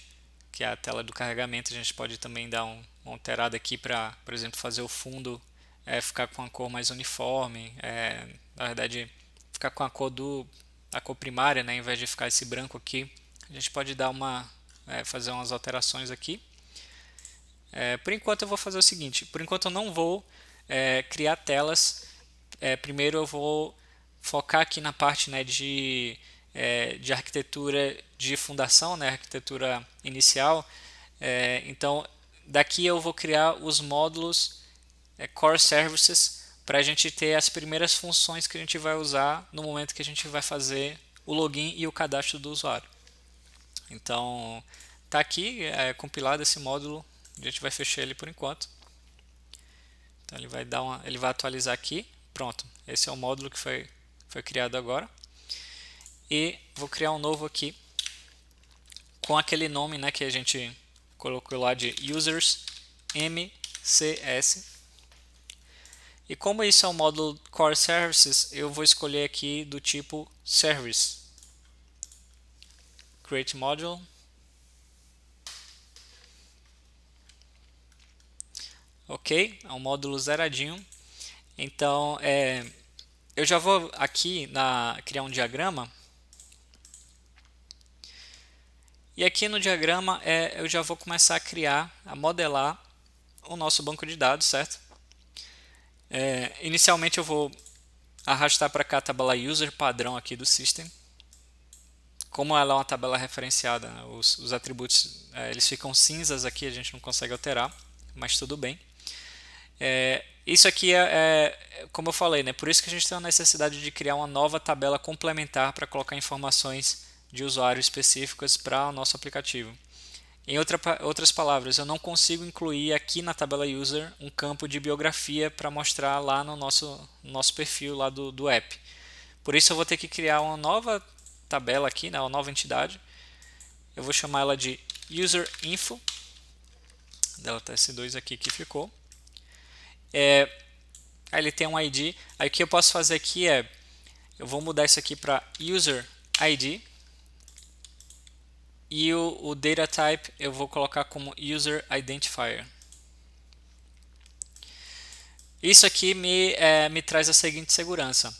que é a tela do carregamento. A gente pode também dar uma alterada aqui para, por exemplo, fazer o fundo ficar com a cor mais uniforme. Na verdade, ficar com a cor primária, né, ao invés de ficar esse branco aqui. A gente pode dar fazer umas alterações aqui. Por enquanto eu vou fazer o seguinte, por enquanto eu não vou criar telas. Primeiro eu vou focar aqui na parte, né, de arquitetura de fundação, né, arquitetura inicial. Então daqui eu vou criar os módulos Core Services para a gente ter as primeiras funções que a gente vai usar no momento que a gente vai fazer o login e o cadastro do usuário. Então está aqui compilado esse módulo. A gente vai fechar ele por enquanto. Então ele vai atualizar aqui. Pronto, esse é o módulo que foi criado agora. E vou criar um novo aqui com aquele nome, né, que a gente colocou lá de users MCS. E como isso é um módulo Core Services, eu vou escolher aqui do tipo Service. Create Module. Ok, é um módulo zeradinho. Então, eu já vou aqui criar um diagrama. E aqui no diagrama eu já vou começar a modelar o nosso banco de dados, certo? Inicialmente eu vou arrastar para cá a tabela user padrão aqui do system. Como ela é uma tabela referenciada, né, os atributos eles ficam cinzas aqui, a gente não consegue alterar, mas tudo bem. Isso aqui como eu falei, né, por isso que a gente tem a necessidade de criar uma nova tabela complementar para colocar informações de usuário específicas para o nosso aplicativo. Em outras palavras, eu não consigo incluir aqui na tabela user um campo de biografia para mostrar lá no nosso perfil lá do app. Por isso eu vou ter que criar uma nova tabela aqui, né, uma nova entidade. Eu vou chamar ela de user info. Deletar esse 2 aqui que ficou. Aí ele tem um ID. Aí o que eu posso fazer aqui eu vou mudar isso aqui para user ID. E o data type eu vou colocar como user identifier. Isso aqui me traz a seguinte segurança.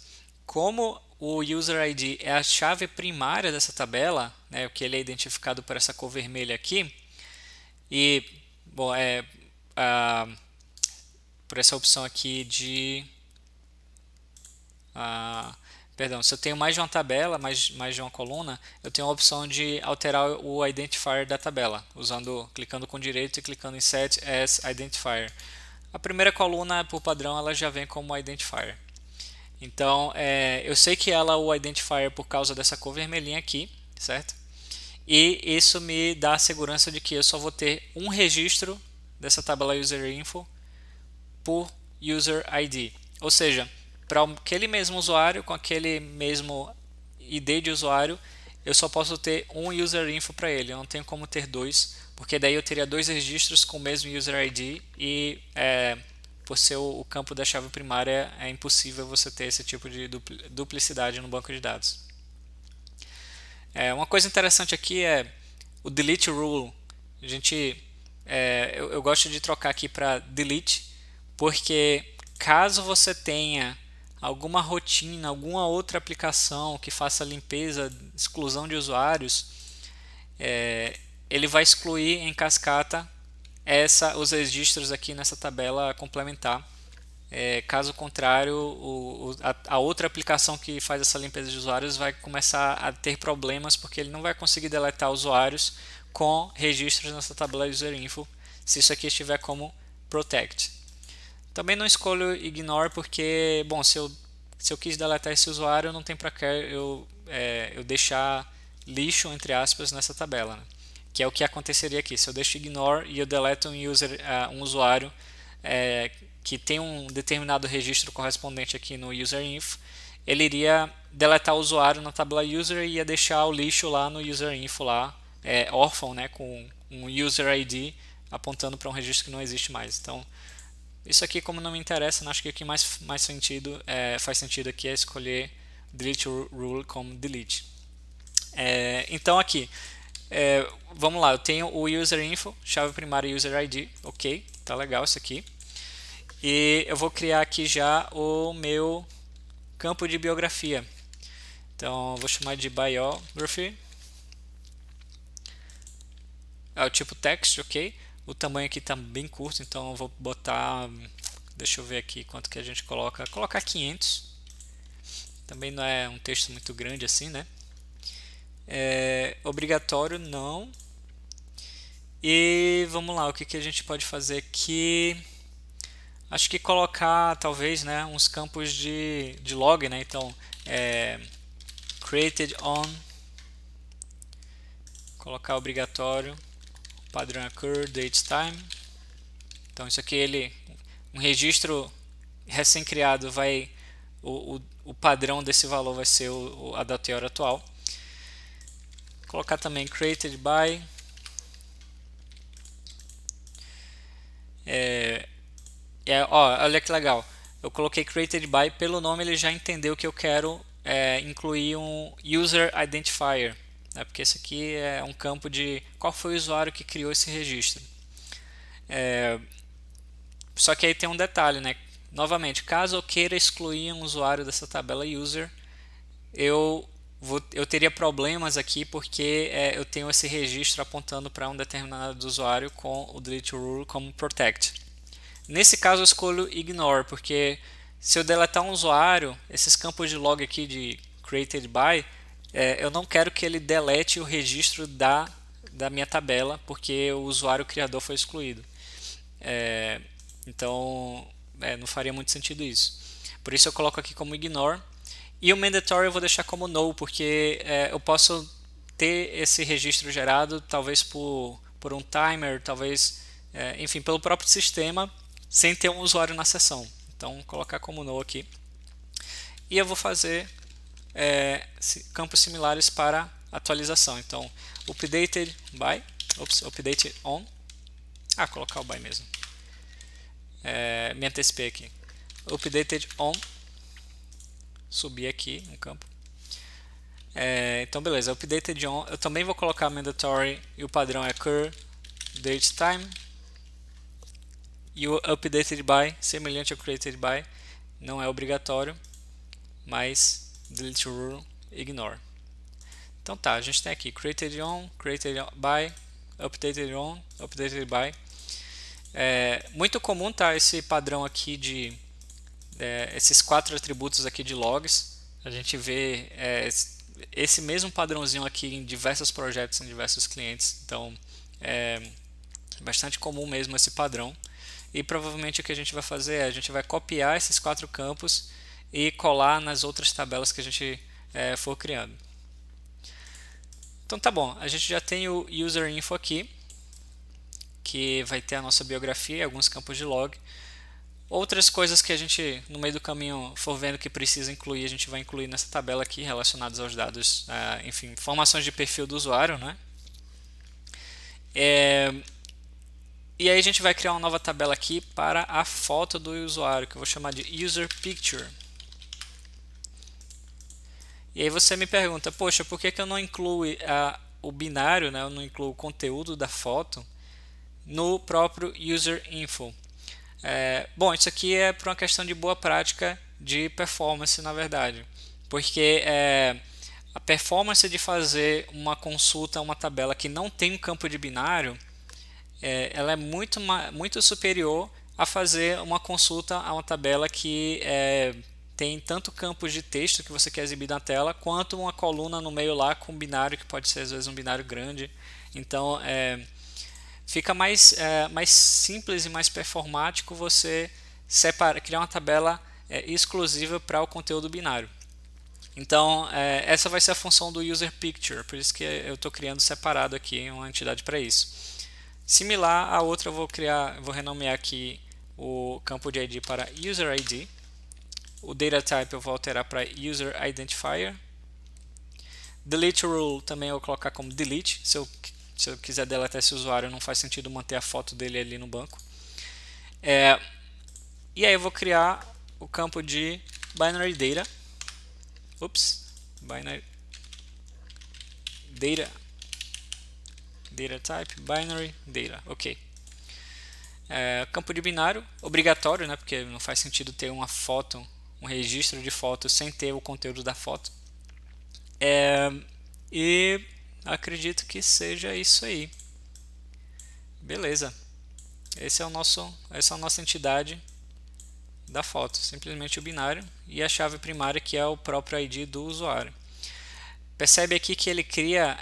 Como o user ID é a chave primária dessa tabela, né, que ele é identificado por essa cor vermelha aqui, e bom, por essa opção aqui de perdão, se eu tenho mais de uma tabela, mais de uma coluna, eu tenho a opção de alterar o identifier da tabela, clicando com direito e clicando em Set as Identifier. A primeira coluna, por padrão, ela já vem como identifier. Então, eu sei que ela é o identifier por causa dessa cor vermelhinha aqui, certo? E isso me dá a segurança de que eu só vou ter um registro dessa tabela UserInfo por User ID. Ou seja, para aquele mesmo usuário, com aquele mesmo ID de usuário, eu só posso ter um UserInfo para ele. Eu não tenho como ter dois, porque daí eu teria dois registros com o mesmo User ID e por ser o campo da chave primária é impossível você ter esse tipo de duplicidade no banco de dados. Uma coisa interessante aqui é o delete rule. Eu gosto de trocar aqui para delete, porque caso você tenha alguma rotina, alguma outra aplicação que faça limpeza, exclusão de usuários, ele vai excluir em cascata os registros aqui nessa tabela complementar. Caso contrário, a outra aplicação que faz essa limpeza de usuários vai começar a ter problemas, porque ele não vai conseguir deletar usuários com registros nessa tabela UserInfo, se isso aqui estiver como protect. Também não escolho ignore, porque, bom, se eu quis deletar esse usuário, não tem para que eu deixar lixo, entre aspas, nessa tabela, né? Que é o que aconteceria aqui. Se eu deixo ignore e eu deleto um usuário que tem um determinado registro correspondente aqui no UserInfo, ele iria deletar o usuário na tabela user e ia deixar o lixo lá no user info lá, órfão, né, com um user ID apontando para um registro que não existe mais. Então, isso aqui, como não me interessa, acho que o que mais sentido, faz sentido aqui é escolher delete rule como delete. Então aqui, vamos lá, eu tenho o user info, chave primária user ID, ok, tá legal isso aqui. E eu vou criar aqui já o meu campo de biografia. Então eu vou chamar de biography. É o tipo text, ok. O tamanho aqui está bem curto, então eu vou botar, deixa eu ver aqui quanto que a gente colocar 500. Também não é um texto muito grande assim, né? Obrigatório não. E vamos lá, o que a gente pode fazer aqui? Acho que colocar talvez, né, uns campos de log, né? Então, created on, colocar obrigatório, padrão occur, date time. Então isso aqui um registro recém-criado vai, o padrão desse valor vai ser a data e hora atual. Colocar também created by, olha que legal, eu coloquei created by, pelo nome ele já entendeu que eu quero incluir um user identifier, né, porque esse aqui é um campo de qual foi o usuário que criou esse registro. Só que aí tem um detalhe, né? Novamente, caso eu queira excluir um usuário dessa tabela user, eu teria problemas aqui porque eu tenho esse registro apontando para um determinado usuário com o delete rule como protect. Nesse caso eu escolho ignore, porque se eu deletar um usuário, esses campos de log aqui de created by, eu não quero que ele delete o registro da minha tabela, porque o usuário criador foi excluído. Então não faria muito sentido isso. Por isso eu coloco aqui como ignore. E o mandatory eu vou deixar como no, porque eu posso ter esse registro gerado talvez por um timer, talvez, enfim, pelo próprio sistema, sem ter um usuário na sessão. Então, vou colocar como no aqui. E eu vou fazer campos similares para atualização. Então, updated by, updated on. Colocar o by mesmo. Me antecipei aqui. Updated on. Subir aqui um campo. Então beleza, updated on, eu também vou colocar mandatory e o padrão é occur, date time, e o updated by, semelhante ao created by, não é obrigatório, mas delete rule, ignore. Então tá, a gente tem aqui created on, created by, updated on, updated by. Muito comum tá esse padrão aqui de esses 4 atributos aqui de logs. A gente vê esse mesmo padrãozinho aqui em diversos projetos, em diversos clientes. Então é bastante comum mesmo esse padrão. E provavelmente o que a gente vai fazer a gente vai copiar esses 4 campos e colar nas outras tabelas que a gente for criando. Então tá bom, a gente já tem o user info aqui, que vai ter a nossa biografia e alguns campos de log. Outras coisas que a gente, no meio do caminho, for vendo que precisa incluir, a gente vai incluir nessa tabela aqui, relacionadas aos dados, enfim, informações de perfil do usuário, né? E aí a gente vai criar uma nova tabela aqui para a foto do usuário, que eu vou chamar de User Picture. E aí você me pergunta, poxa, por que eu não incluo o binário, né? Eu não incluo o conteúdo da foto no próprio User Info? Bom, isso aqui é por uma questão de boa prática de performance, na verdade. Porque a performance de fazer uma consulta a uma tabela que não tem um campo de binário, ela é muito superior a fazer uma consulta a uma tabela que tem tanto campos de texto que você quer exibir na tela, quanto uma coluna no meio lá com binário, que pode ser às vezes um binário grande. Então, fica mais simples e mais performático você criar uma tabela exclusiva para o conteúdo binário. Então, essa vai ser a função do User Picture, por isso que eu estou criando separado aqui uma entidade para isso. Similar a outra, eu vou renomear aqui o campo de ID para User ID. O data type eu vou alterar para user identifier. Delete rule também eu vou colocar como delete. Se eu quiser deletar esse usuário, não faz sentido manter a foto dele ali no banco. E aí eu vou criar o campo de binary data. Binary data type binary data. Ok. Campo de binário, obrigatório, né? Porque não faz sentido ter uma foto, um registro de foto sem ter o conteúdo da foto. E acredito que seja isso aí. Beleza. Essa é a nossa entidade da foto, simplesmente o binário e a chave primária que é o próprio ID do usuário. Percebe aqui que ele cria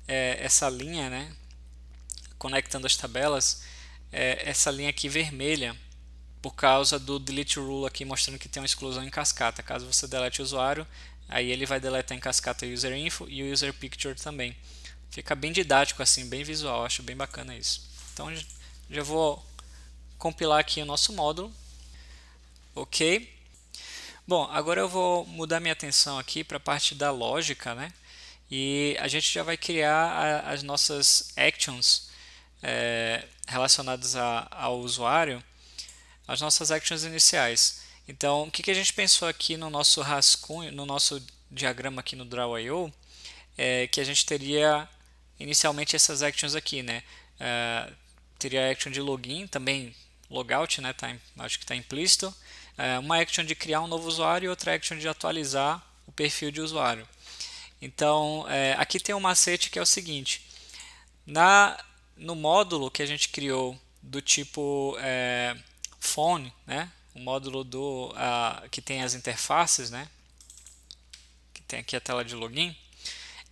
essa linha, né, conectando as tabelas, essa linha aqui vermelha, por causa do delete rule aqui mostrando que tem uma exclusão em cascata. Caso você delete o usuário, aí ele vai deletar em cascata o user info e o user picture também. Fica bem didático assim, bem visual, acho bem bacana isso. Então já vou compilar aqui o nosso módulo. Ok. Bom, agora eu vou mudar minha atenção aqui para a parte da lógica, né? E a gente já vai criar as nossas actions relacionadas ao usuário, as nossas actions iniciais. Então, o que a gente pensou aqui no nosso rascunho, no nosso diagrama aqui no Draw.io, é que a gente teria inicialmente essas actions aqui, né? Teria a action de login, também logout, né? Acho que está implícito. Uma action de criar um novo usuário e outra action de atualizar o perfil de usuário. Então, aqui tem um macete que é o seguinte: no módulo que a gente criou do tipo phone, né? O módulo que tem as interfaces, né? Que tem aqui a tela de login,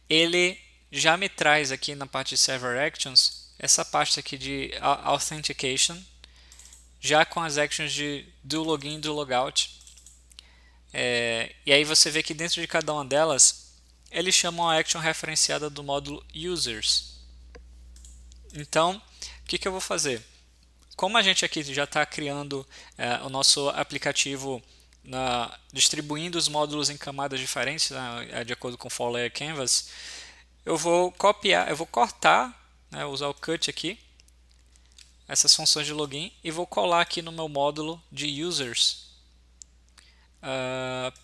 ele já me traz aqui na parte de Server Actions essa parte aqui de Authentication, já com as actions do login e do logout. E aí você vê que dentro de cada uma delas, eles chamam a action referenciada do módulo Users. Então, o que eu vou fazer? Como a gente aqui já está criando o nosso aplicativo distribuindo os módulos em camadas diferentes, né, de acordo com o For Layer Canvas, eu vou cortar, né, usar o cut aqui, essas funções de login, e vou colar aqui no meu módulo de users.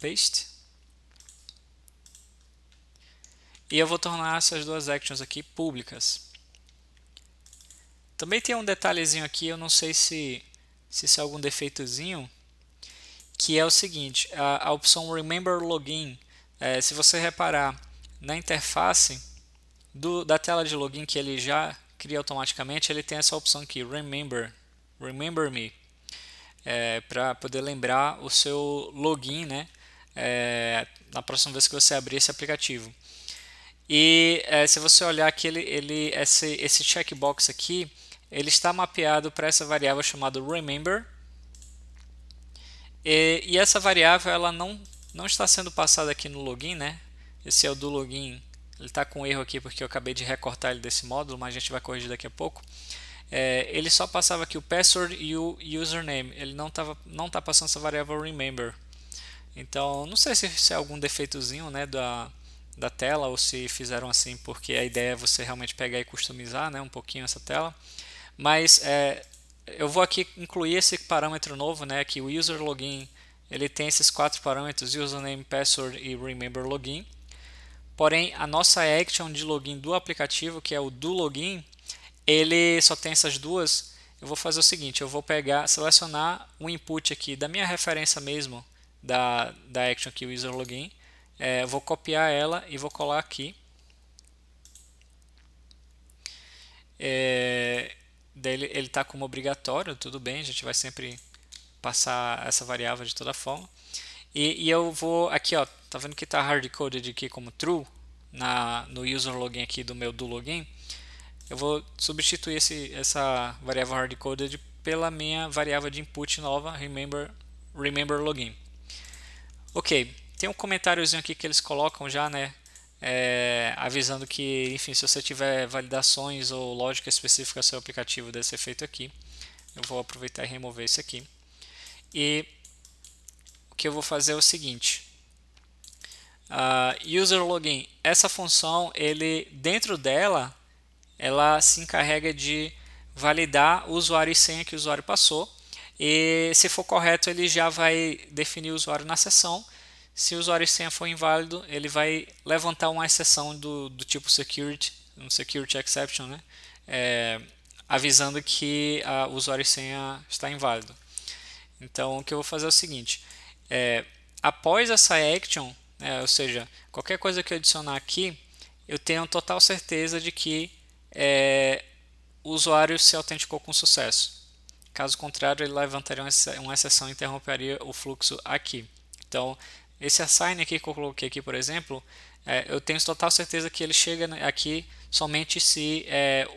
Paste. E eu vou tornar essas duas actions aqui públicas. Também tem um detalhezinho aqui, eu não sei se isso é algum defeitozinho, que é o seguinte: a opção Remember Login, se você reparar na interface da tela de login que ele já cria automaticamente, ele tem essa opção aqui, Remember Me, para poder lembrar o seu login, né, na próxima vez que você abrir esse aplicativo. E se você olhar aqui, esse checkbox aqui, ele está mapeado para essa variável chamada Remember, e essa variável ela não está sendo passada aqui no login, né? Esse é o do login, ele está com erro aqui porque eu acabei de recortar ele desse módulo, mas a gente vai corrigir daqui a pouco. Ele só passava aqui o password e o username, ele não está passando essa variável remember. Então, não sei se é algum defeitozinho, né, da tela, ou se fizeram assim porque a ideia é você realmente pegar e customizar, né, um pouquinho essa tela. Mas eu vou aqui incluir esse parâmetro novo, né, que o user login ele tem esses 4 parâmetros, username, password e remember login. Porém, a nossa action de login do aplicativo, que é o do login, ele só tem essas duas. Eu vou fazer o seguinte: eu vou selecionar um input aqui da minha referência mesmo da action aqui, o user login. Eu vou copiar ela e vou colar aqui. Daí ele está como obrigatório, tudo bem, a gente vai sempre passar essa variável de toda forma. E eu vou aqui, ó, tá vendo que está hardcoded aqui como true no user login aqui do login. Eu vou substituir essa variável hardcoded pela minha variável de input nova, remember login. Ok, tem um comentáriozinho aqui que eles colocam já, né, avisando que, enfim, se você tiver validações ou lógica específica do seu aplicativo deve ser feito aqui. Eu vou aproveitar e remover isso aqui. E que eu vou fazer é o seguinte. User login, essa função, dentro dela, ela se encarrega de validar o usuário e senha que o usuário passou, e se for correto ele já vai definir o usuário na sessão. Se o usuário e senha for inválido, ele vai levantar uma exceção do tipo security, um security exception, né? Avisando que o usuário e senha está inválido. Então o que eu vou fazer é o seguinte, após essa action, ou seja, qualquer coisa que eu adicionar aqui, eu tenho total certeza de que o usuário se autenticou com sucesso. Caso contrário, ele levantaria uma exceção e interromperia o fluxo aqui. Então, esse assign aqui que eu coloquei aqui, por exemplo, eu tenho total certeza que ele chega aqui somente se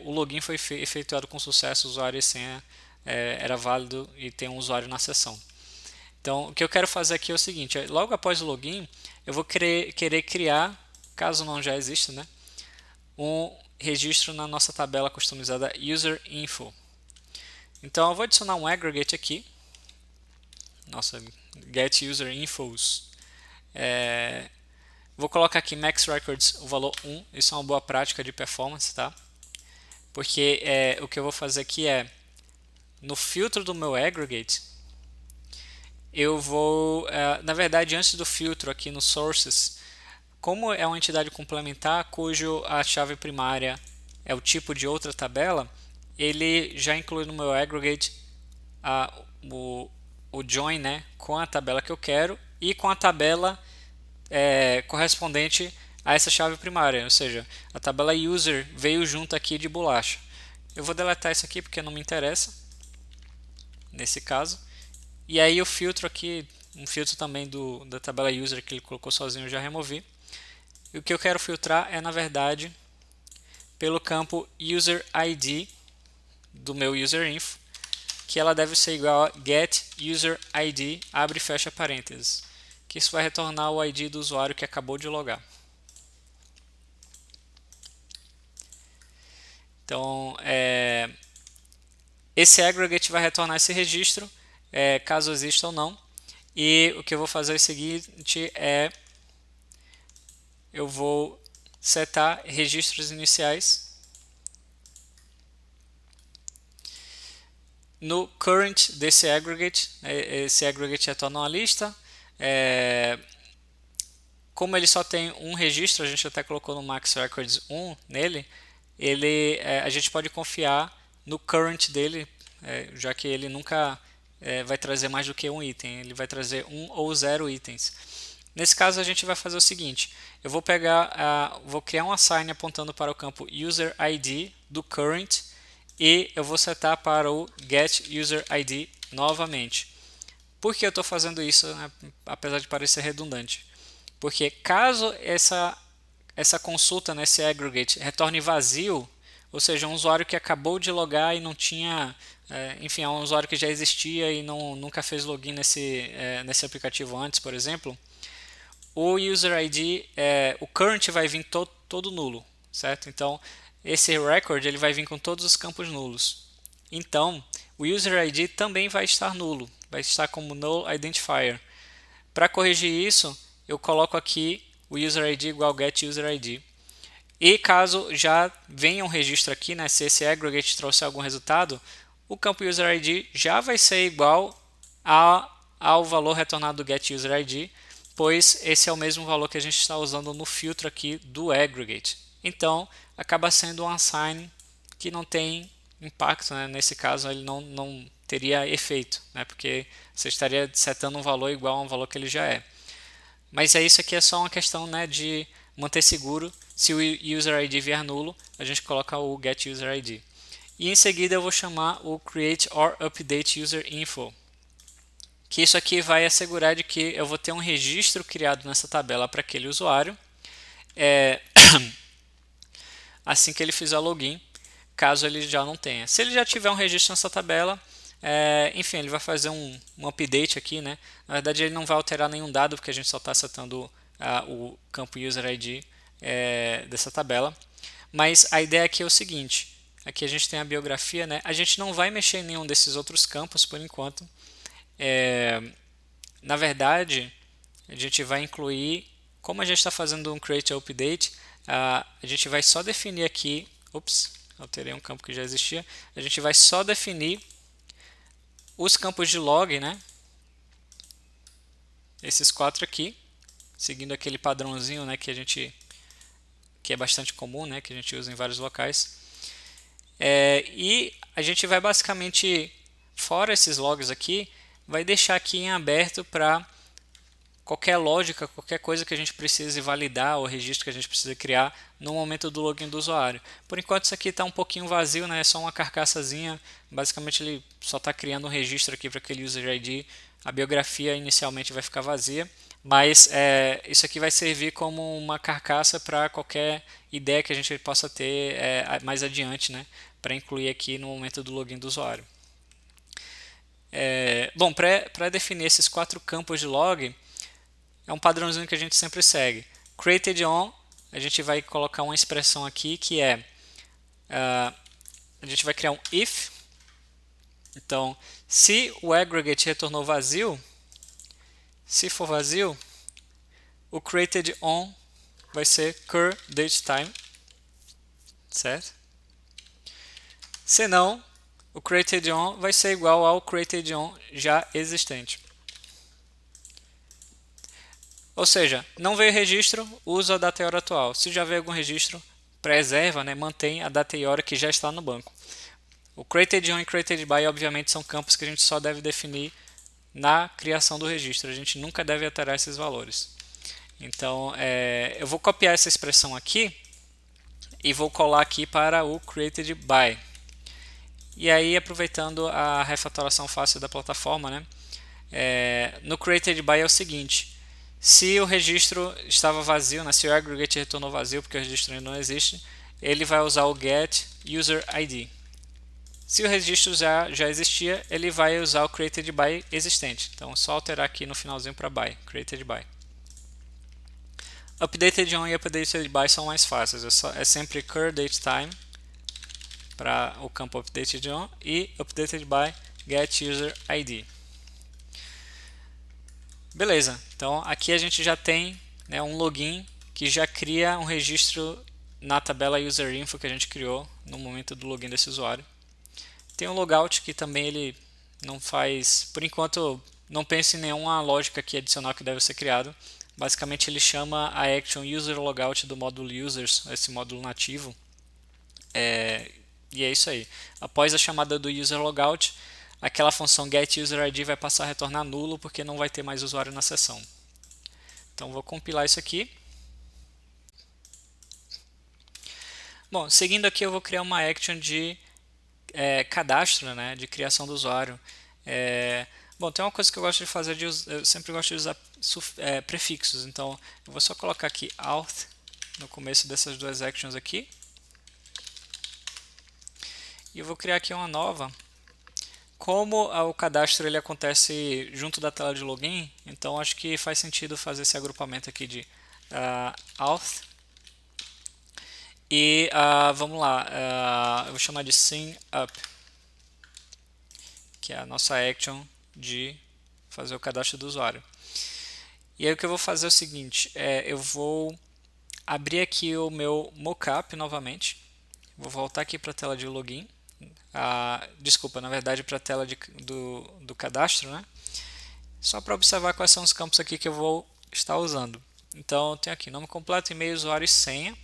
o login foi efetuado com sucesso, o usuário e senha era válido e tem um usuário na sessão. Então, o que eu quero fazer aqui é o seguinte, logo após o login, eu vou querer criar, caso não já exista, né, um registro na nossa tabela customizada User Info. Então, eu vou adicionar um aggregate aqui, nossa Get User Infos. Vou colocar aqui Max Records o valor 1, isso é uma boa prática de performance, tá? Porque o que eu vou fazer aqui no filtro do meu aggregate, eu vou, na verdade, antes do filtro aqui no Sources, como é uma entidade complementar cujo a chave primária é o tipo de outra tabela, ele já inclui no meu aggregate o join, né, com a tabela que eu quero e com a tabela correspondente a essa chave primária, ou seja, a tabela user veio junto aqui de bolacha. Eu vou deletar isso aqui porque não me interessa nesse caso. E aí o filtro aqui, um filtro também da tabela user que ele colocou sozinho, eu já removi. E o que eu quero filtrar é, na verdade, pelo campo user ID do meu user info, que ela deve ser igual a get user ID, abre e fecha parênteses, que isso vai retornar o ID do usuário que acabou de logar. Então, esse aggregate vai retornar esse registro, caso exista ou não. E o que eu vou fazer é o seguinte, eu vou setar registros iniciais. No current desse aggregate, esse aggregate retorna uma lista. Como ele só tem um registro, a gente até colocou no Max Records 1 nele, a gente pode confiar no current dele, já que ele nunca vai trazer mais do que um item, ele vai trazer 1 ou 0 itens. Nesse caso a gente vai fazer o seguinte, eu vou vou criar um assign apontando para o campo user ID do current e eu vou setar para o get user ID novamente. Por que eu estou fazendo isso, né, apesar de parecer redundante? Porque caso essa consulta nesse aggregate retorne vazio, ou seja, um usuário que acabou de logar e não tinha, enfim, é um usuário que já existia e nunca fez login nesse aplicativo antes, por exemplo, o user ID, o current vai vir todo nulo, certo? Então, esse record ele vai vir com todos os campos nulos. Então, o user ID também vai estar nulo, vai estar como null identifier. Para corrigir isso, eu coloco aqui o user ID igual get user ID. E caso já venha um registro aqui, né, se esse aggregate trouxer algum resultado, o campo user ID já vai ser igual ao valor retornado do get user ID, pois esse é o mesmo valor que a gente está usando no filtro aqui do aggregate. Então, acaba sendo um assign que não tem impacto, né? Nesse caso ele não teria efeito, né? Porque você estaria setando um valor igual a um valor que ele já é. Mas isso aqui é só uma questão, né, de manter seguro. Se o user ID vier nulo, a gente coloca o get user ID. E em seguida eu vou chamar o create or update user info, que isso aqui vai assegurar de que eu vou ter um registro criado nessa tabela para aquele usuário assim que ele fizer o login, caso ele já não tenha. Se ele já tiver um registro nessa tabela, enfim, ele vai fazer um update aqui, né? Na verdade, ele não vai alterar nenhum dado, porque a gente só está setando o campo user ID dessa tabela. Mas a ideia aqui é o seguinte, aqui a gente tem a biografia, né? A gente não vai mexer em nenhum desses outros campos por enquanto. na verdade, a gente vai incluir, como a gente está fazendo um create update, a gente vai só definir aqui, alterei um campo que já existia, a gente vai só definir os campos de log, né? Esses 4 aqui, seguindo aquele padrãozinho, né, que é bastante comum, né, que a gente usa em vários locais. E a gente vai basicamente, fora esses logs aqui, vai deixar aqui em aberto para qualquer lógica, qualquer coisa que a gente precise validar ou registro que a gente precisa criar no momento do login do usuário. Por enquanto isso aqui está um pouquinho vazio, né? É só uma carcaçazinha, basicamente ele só está criando um registro aqui para aquele user ID, a biografia inicialmente vai ficar vazia, mas isso aqui vai servir como uma carcaça para qualquer ideia que a gente possa ter mais adiante, né? Para incluir aqui no momento do login do usuário. Bom, para definir esses 4 campos de log, é um padrãozinho que a gente sempre segue. Created on, a gente vai colocar uma expressão aqui que é, a gente vai criar um if. Então, se o aggregate retornou vazio, se for vazio, o created on vai ser cur datetime, certo? Se não, o created on vai ser igual ao created on já existente. Ou seja, não veio registro, usa a data e hora atual. Se já veio algum registro, preserva, né, mantém a data e hora que já está no banco. O created on e created by, obviamente, são campos que a gente só deve definir na criação do registro. A gente nunca deve alterar esses valores. Então, eu vou copiar essa expressão aqui e vou colar aqui para o created by. E aí, aproveitando a refatoração fácil da plataforma, né, no created by é o seguinte: se o registro estava vazio, né, se o aggregate retornou vazio porque o registro ainda não existe, ele vai usar o get user ID. Se o registro já existia, ele vai usar o created by existente. Então, só alterar aqui no finalzinho para by, created by. Updated on e updated by são mais fáceis. É sempre cur datetime para o campo updated on e updated by get user ID. Beleza, então aqui a gente já tem, né, um login que já cria um registro na tabela userinfo que a gente criou no momento do login desse usuário. Tem um logout que também ele não faz, por enquanto não penso em nenhuma lógica aqui adicional que deve ser criado. Basicamente ele chama a action user logout do módulo users, esse módulo nativo. E é isso aí. Após a chamada do user logout, aquela função getUserID vai passar a retornar nulo porque não vai ter mais usuário na sessão. Então vou compilar isso aqui. Bom, seguindo aqui eu vou criar uma action de cadastro, né, de criação do usuário. Bom, tem uma coisa que eu gosto de fazer, eu sempre gosto de usar prefixos, então eu vou só colocar aqui auth no começo dessas duas actions aqui. E eu vou criar aqui uma nova. Como o cadastro ele acontece junto da tela de login, então acho que faz sentido fazer esse agrupamento aqui de auth. E vamos lá, eu vou chamar de sign up, que é a nossa action de fazer o cadastro do usuário. E aí o que eu vou fazer é o seguinte, eu vou abrir aqui o meu mockup novamente, vou voltar aqui para a tela de login, desculpa, na verdade para a tela do cadastro, né? Só para observar quais são os campos aqui que eu vou estar usando. Então, eu tenho aqui nome completo, e-mail, usuário e senha.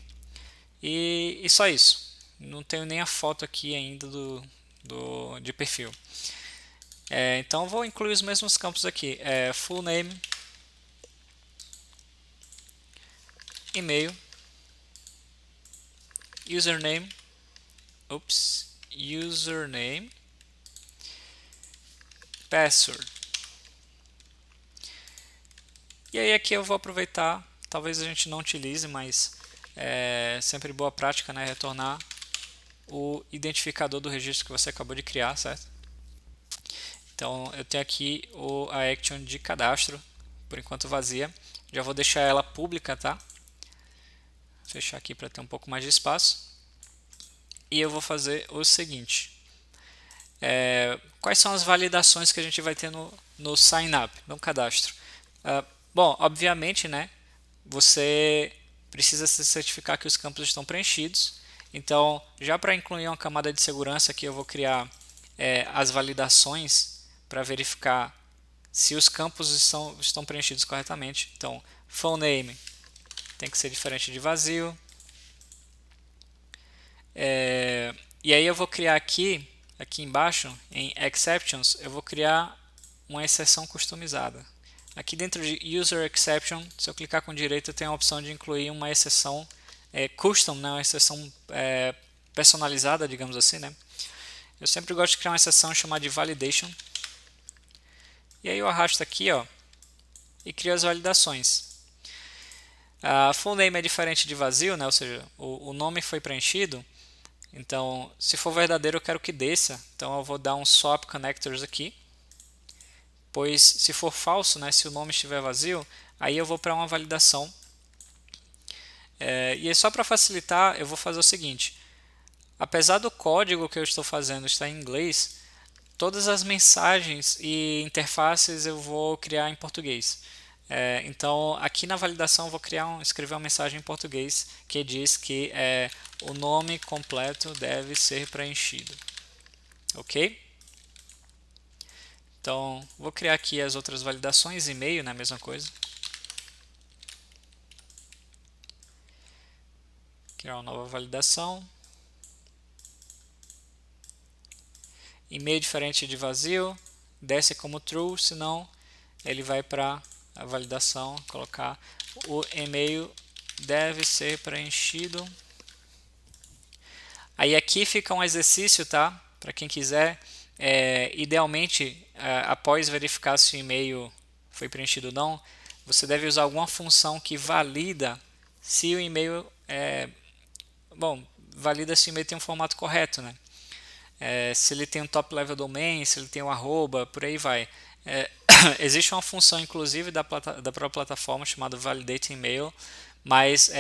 E só isso. Não tenho nem a foto aqui ainda de perfil. Então, eu vou incluir os mesmos campos aqui. Full name, e-mail, username, password. E aí aqui eu vou aproveitar, talvez a gente não utilize, mas é sempre boa prática, né, retornar o identificador do registro que você acabou de criar, certo? Então eu tenho aqui a action de cadastro, por enquanto vazia. Já vou deixar ela pública, tá? Vou fechar aqui para ter um pouco mais de espaço. E eu vou fazer o seguinte. quais são as validações que a gente vai ter no sign up, no cadastro. Bom, obviamente, né, você precisa se certificar que os campos estão preenchidos. Então, já para incluir uma camada de segurança aqui, eu vou criar as validações para verificar se os campos estão preenchidos corretamente. Então, phone name tem que ser diferente de vazio. E aí eu vou criar aqui embaixo, em Exceptions, eu vou criar uma exceção customizada. Aqui dentro de User Exception, se eu clicar com direito, eu tenho a opção de incluir uma exceção custom, né, uma exceção personalizada, digamos assim, né? Eu sempre gosto de criar uma exceção chamada de Validation. E aí eu arrasto aqui, ó, e crio as validações. A full name é diferente de vazio, né? Ou seja, o nome foi preenchido. Então, se for verdadeiro, eu quero que desça. Então, eu vou dar um swap connectors aqui. Pois, se for falso, né, se o nome estiver vazio, aí eu vou para uma validação. E aí, só para facilitar, eu vou fazer o seguinte. Apesar do código que eu estou fazendo estar em inglês, todas as mensagens e interfaces eu vou criar em português. Então, aqui na validação, eu vou escrever uma mensagem em português que diz que o nome completo deve ser preenchido. Ok? Então, vou criar aqui as outras validações, e-mail, né, a mesma coisa. Criar uma nova validação. E-mail diferente de vazio, desce como true, senão ele vai para a validação, colocar o e-mail deve ser preenchido. Aí aqui fica um exercício, tá? Para quem quiser, idealmente, após verificar se o e-mail foi preenchido ou não, você deve usar alguma função que valida se o e-mail valida se o e-mail tem um formato correto, né? Se ele tem um top level domain, se ele tem um arroba, por aí vai. Existe uma função, inclusive, da própria plataforma chamada Validate Email, mas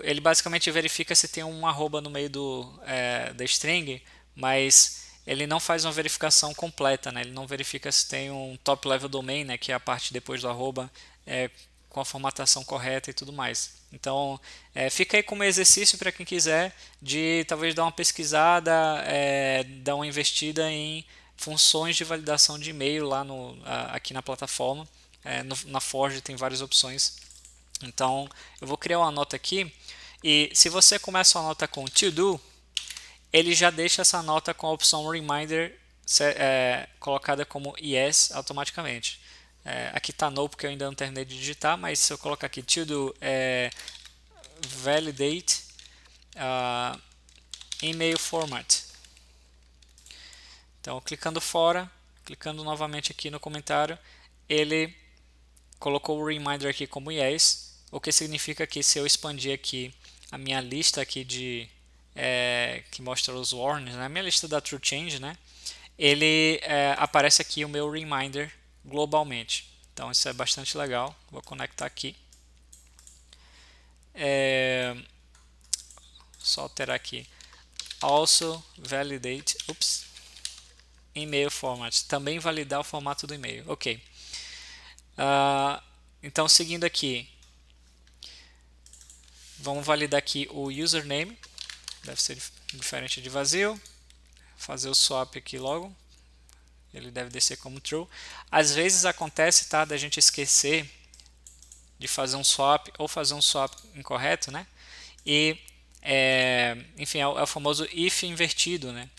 ele basicamente verifica se tem um arroba no meio da string, mas ele não faz uma verificação completa, né? Ele não verifica se tem um top level domain, né, que é a parte depois do arroba, com a formatação correta e tudo mais. Então, fica aí como exercício para quem quiser de talvez dar uma pesquisada, dar uma investida em funções de validação de e-mail lá aqui na plataforma. Na Forge tem várias opções. Então, eu vou criar uma nota aqui e se você começa uma nota com to do, ele já deixa essa nota com a opção reminder colocada como yes automaticamente. Aqui está no porque eu ainda não terminei de digitar, mas se eu colocar aqui to do validate email format. Então, clicando fora, clicando novamente aqui no comentário, ele colocou o reminder aqui como yes, o que significa que se eu expandir aqui a minha lista aqui que mostra os warnings, né, a minha lista da True Change, né, ele aparece aqui o meu reminder globalmente. Então isso é bastante legal. Vou conectar aqui. Só alterar aqui. Also validate email format. Também validar o formato do e-mail. Ok. Então seguindo aqui, vamos validar aqui o username. Deve ser diferente de vazio. Fazer o swap aqui logo. Ele deve descer como true. Às vezes acontece, tá, da gente esquecer de fazer um swap ou fazer um swap incorreto, né? E, enfim, é o famoso if invertido, né?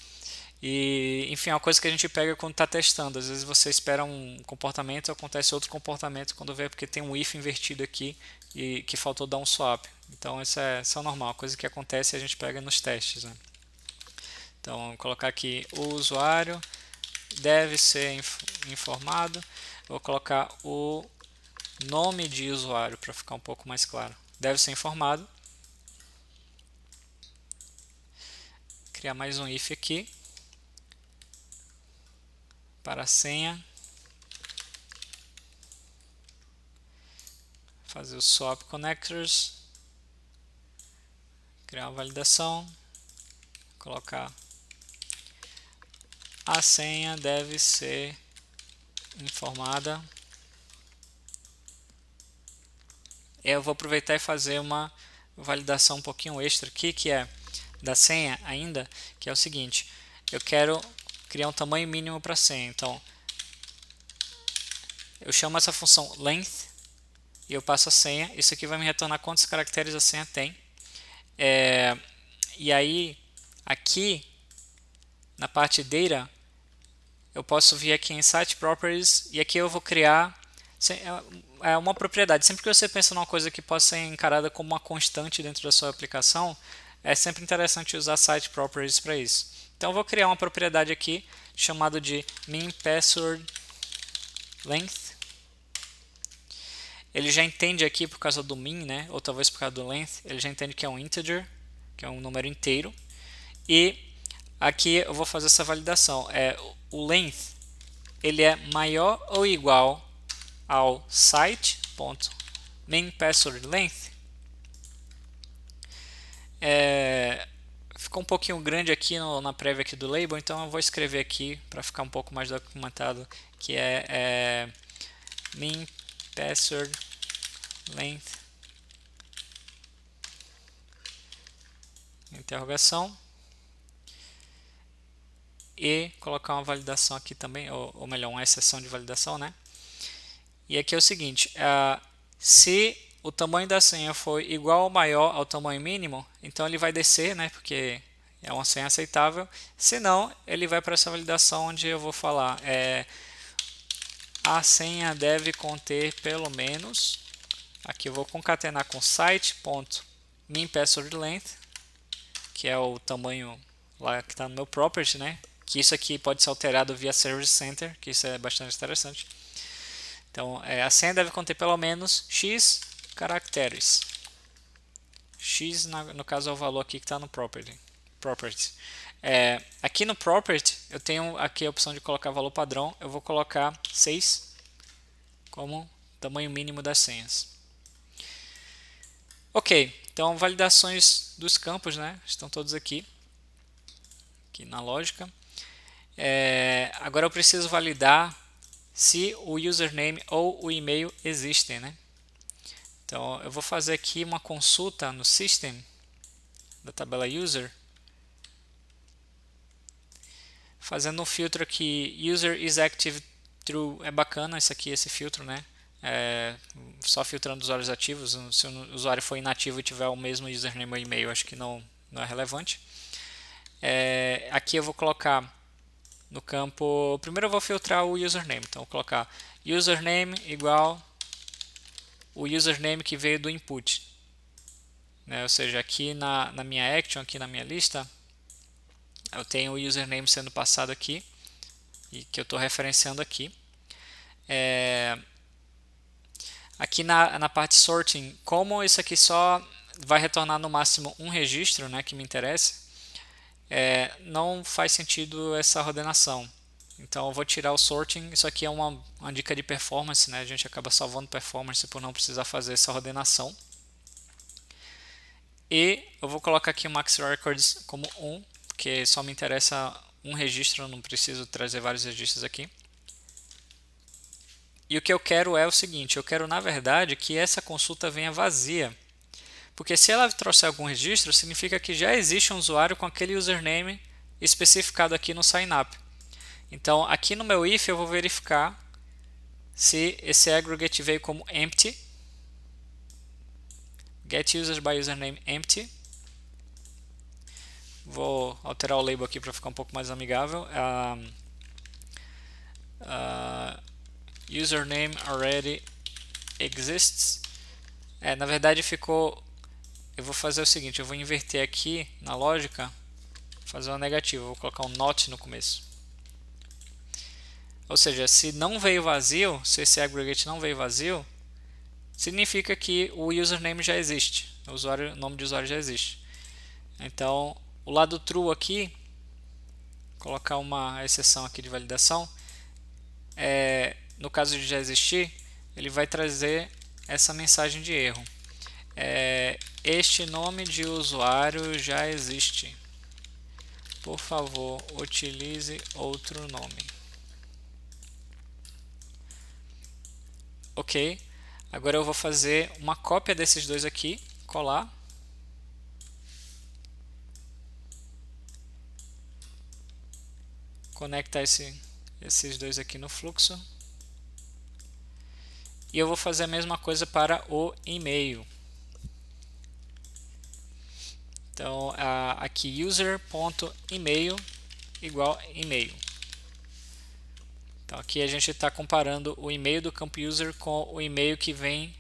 E, enfim, é uma coisa que a gente pega quando está testando. Às vezes você espera um comportamento, acontece outro comportamento quando vê porque tem um if invertido aqui e que faltou dar um swap. Então isso é normal, coisa que acontece e a gente pega nos testes, né? Então, vou colocar aqui o usuário deve ser informado. Vou colocar o nome de usuário para ficar um pouco mais claro. Deve ser informado. Criar mais um if aqui. Para a senha. Fazer o swap connectors. Criar uma validação. Colocar a senha deve ser informada. Eu vou aproveitar e fazer uma validação um pouquinho extra aqui, que é da senha ainda, que é o seguinte: eu quero criar um tamanho mínimo para a senha. Então, eu chamo essa função length e eu passo a senha. Isso aqui vai me retornar quantos caracteres a senha tem. E aí, aqui na parte data, eu posso vir aqui em Site Properties e aqui eu vou criar uma propriedade. Sempre que você pensa numa coisa que possa ser encarada como uma constante dentro da sua aplicação, é sempre interessante usar Site Properties para isso. Então eu vou criar uma propriedade aqui chamada de min password length. Ele já entende aqui por causa do min, né? Ou talvez por causa do length, ele já entende que é um integer, que é um número inteiro. E aqui eu vou fazer essa validação. O length ele é maior ou igual ao site.minPasswordLength. Ficou um pouquinho grande aqui na prévia aqui do label, então eu vou escrever aqui para ficar um pouco mais documentado, que é minPasswordLength interrogação, e colocar uma validação aqui também, ou melhor, uma exceção de validação, né? E aqui é o seguinte, se o tamanho da senha for igual ou maior ao tamanho mínimo, então ele vai descer, né? Porque é uma senha aceitável. Se não, ele vai para essa validação onde eu vou falar a senha deve conter pelo menos, aqui eu vou concatenar com site.minPasswordLength, que é o tamanho lá que está no meu property, né? Que isso aqui pode ser alterado via Service Center, que isso é bastante interessante. Então, a senha deve conter pelo menos x caracteres. X, no caso, é o valor aqui que está no property. Aqui no property, eu tenho aqui a opção de colocar valor padrão. Eu vou colocar 6 como tamanho mínimo das senhas. Ok, então validações dos campos, né? Estão todos aqui na lógica. Agora eu preciso validar se o username ou o e-mail existem, né? Então eu vou fazer aqui uma consulta no system da tabela user, fazendo um filtro aqui, user is active true. É bacana esse filtro, né? Só filtrando usuários ativos. Se o usuário for inativo e tiver o mesmo username ou e-mail, acho que não é relevante. Aqui eu vou colocar no campo, primeiro eu vou filtrar o username, então eu vou colocar username igual o username que veio do input, né? Ou seja, aqui na minha action, aqui na minha lista, eu tenho o username sendo passado aqui, e que eu estou referenciando aqui. Aqui na parte sorting, como isso aqui só vai retornar no máximo um registro, né, que me interessa, não faz sentido essa ordenação. Então eu vou tirar o sorting. Isso aqui é uma dica de performance, né? A gente acaba salvando performance por não precisar fazer essa ordenação. E eu vou colocar aqui o max records como 1, porque só me interessa um registro, eu não preciso trazer vários registros aqui. E o que eu quero é o seguinte, eu quero na verdade que essa consulta venha vazia. Porque se ela trouxer algum registro, significa que já existe um usuário com aquele username especificado aqui no signup. Então, aqui no meu if eu vou verificar se esse aggregate veio como empty. Get users by username empty. Vou alterar o label aqui para ficar um pouco mais amigável. Username already exists. Na verdade ficou... Eu vou fazer o seguinte, eu vou inverter aqui na lógica, fazer uma negativa, eu vou colocar um not no começo. Ou seja, se não veio vazio, se esse aggregate não veio vazio, significa que o username já existe, o nome de usuário já existe. Então, o lado true aqui, colocar uma exceção aqui de validação, no caso de já existir, ele vai trazer essa mensagem de erro. Este nome de usuário já existe. por favor, utilize outro nome. Ok, agora eu vou fazer uma cópia desses dois aqui, colar. Conectar esses dois aqui no fluxo. E eu vou fazer a mesma coisa para o e-mail. Então, aqui user.email igual e-mail. Então, aqui a gente está comparando o e-mail do campo user com o e-mail que vem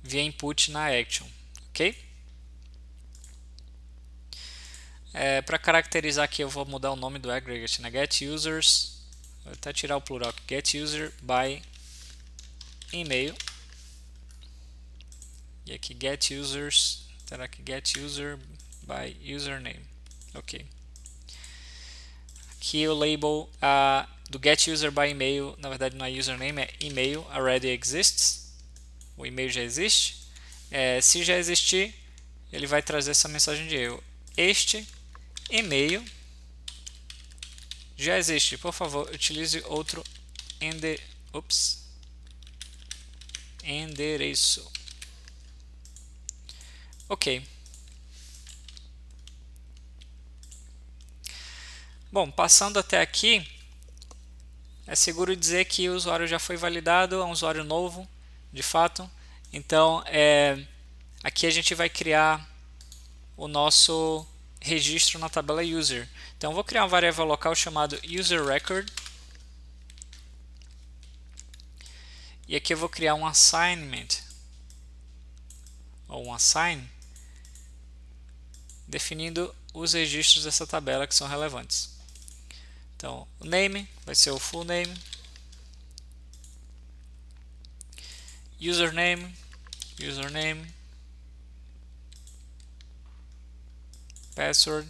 via input na action. Ok? Para caracterizar aqui, eu vou mudar o nome do aggregate, né? Get users, vou até tirar o plural aqui, get user by email. E aqui get users, terá que get user by username. Ok. Aqui o label do get user by email, na verdade não é username, é email already exists. O e-mail já existe. Se já existir, ele vai trazer essa mensagem de erro. Este e-mail já existe. Por favor, utilize outro endereço. Ok. Bom, passando até aqui, é seguro dizer que o usuário já foi validado, é um usuário novo, de fato. Então, aqui a gente vai criar o nosso registro na tabela user. Então, eu vou criar uma variável local chamada userRecord. E aqui eu vou criar um assignment, ou um assign, definindo os registros dessa tabela que são relevantes. Então, o name vai ser o full name, username, password,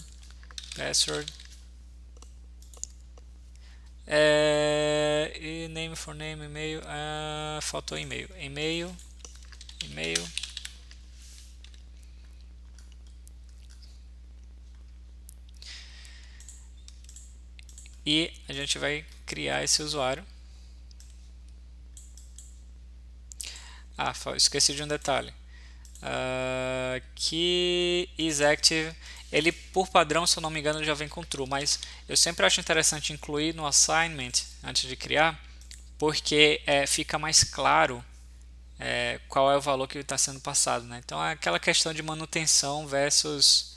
e name for name, e-mail, faltou e-mail, e a gente vai criar esse usuário. Esqueci de um detalhe. Que isActive, ele por padrão, se eu não me engano, já vem com true, mas eu sempre acho interessante incluir no assignment antes de criar, porque fica mais claro qual é o valor que está sendo passado, né? Então é aquela questão de manutenção versus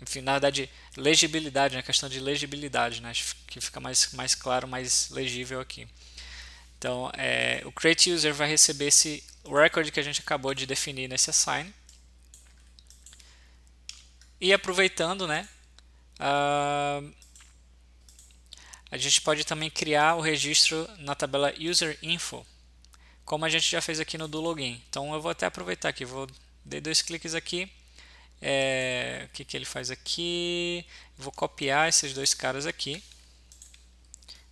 enfim, na verdade, legibilidade, né? Questão de legibilidade, né? Que fica mais claro, mais legível aqui. Então, o create user vai receber esse record que a gente acabou de definir nesse assign. E aproveitando, né, a gente pode também criar o registro na tabela user info, como a gente já fez aqui no do login. Então, eu vou até aproveitar aqui, dei 2 cliques aqui. O que ele faz aqui? Vou copiar esses 2 caras aqui.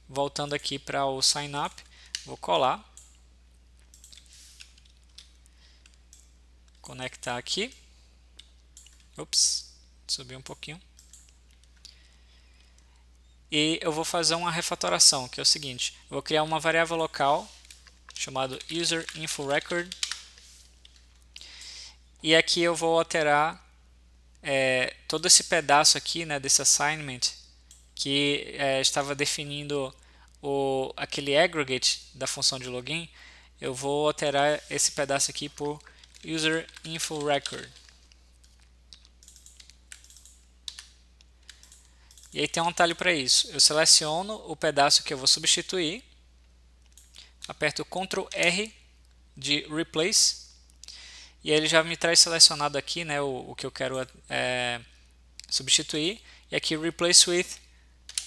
Voltando aqui para o sign up, vou colar. Conectar aqui. Subi um pouquinho. E eu vou fazer uma refatoração, que é o seguinte: eu vou criar uma variável local chamada userinfoRecord. E aqui eu vou alterar todo esse pedaço aqui, né, desse assignment que estava definindo aquele aggregate da função de login. Eu vou alterar esse pedaço aqui por userinfoRecord. E aí tem um atalho para isso. Eu seleciono o pedaço que eu vou substituir, aperto Ctrl R de Replace, e aí ele já me traz selecionado aqui, né, o que eu quero substituir. E aqui Replace with,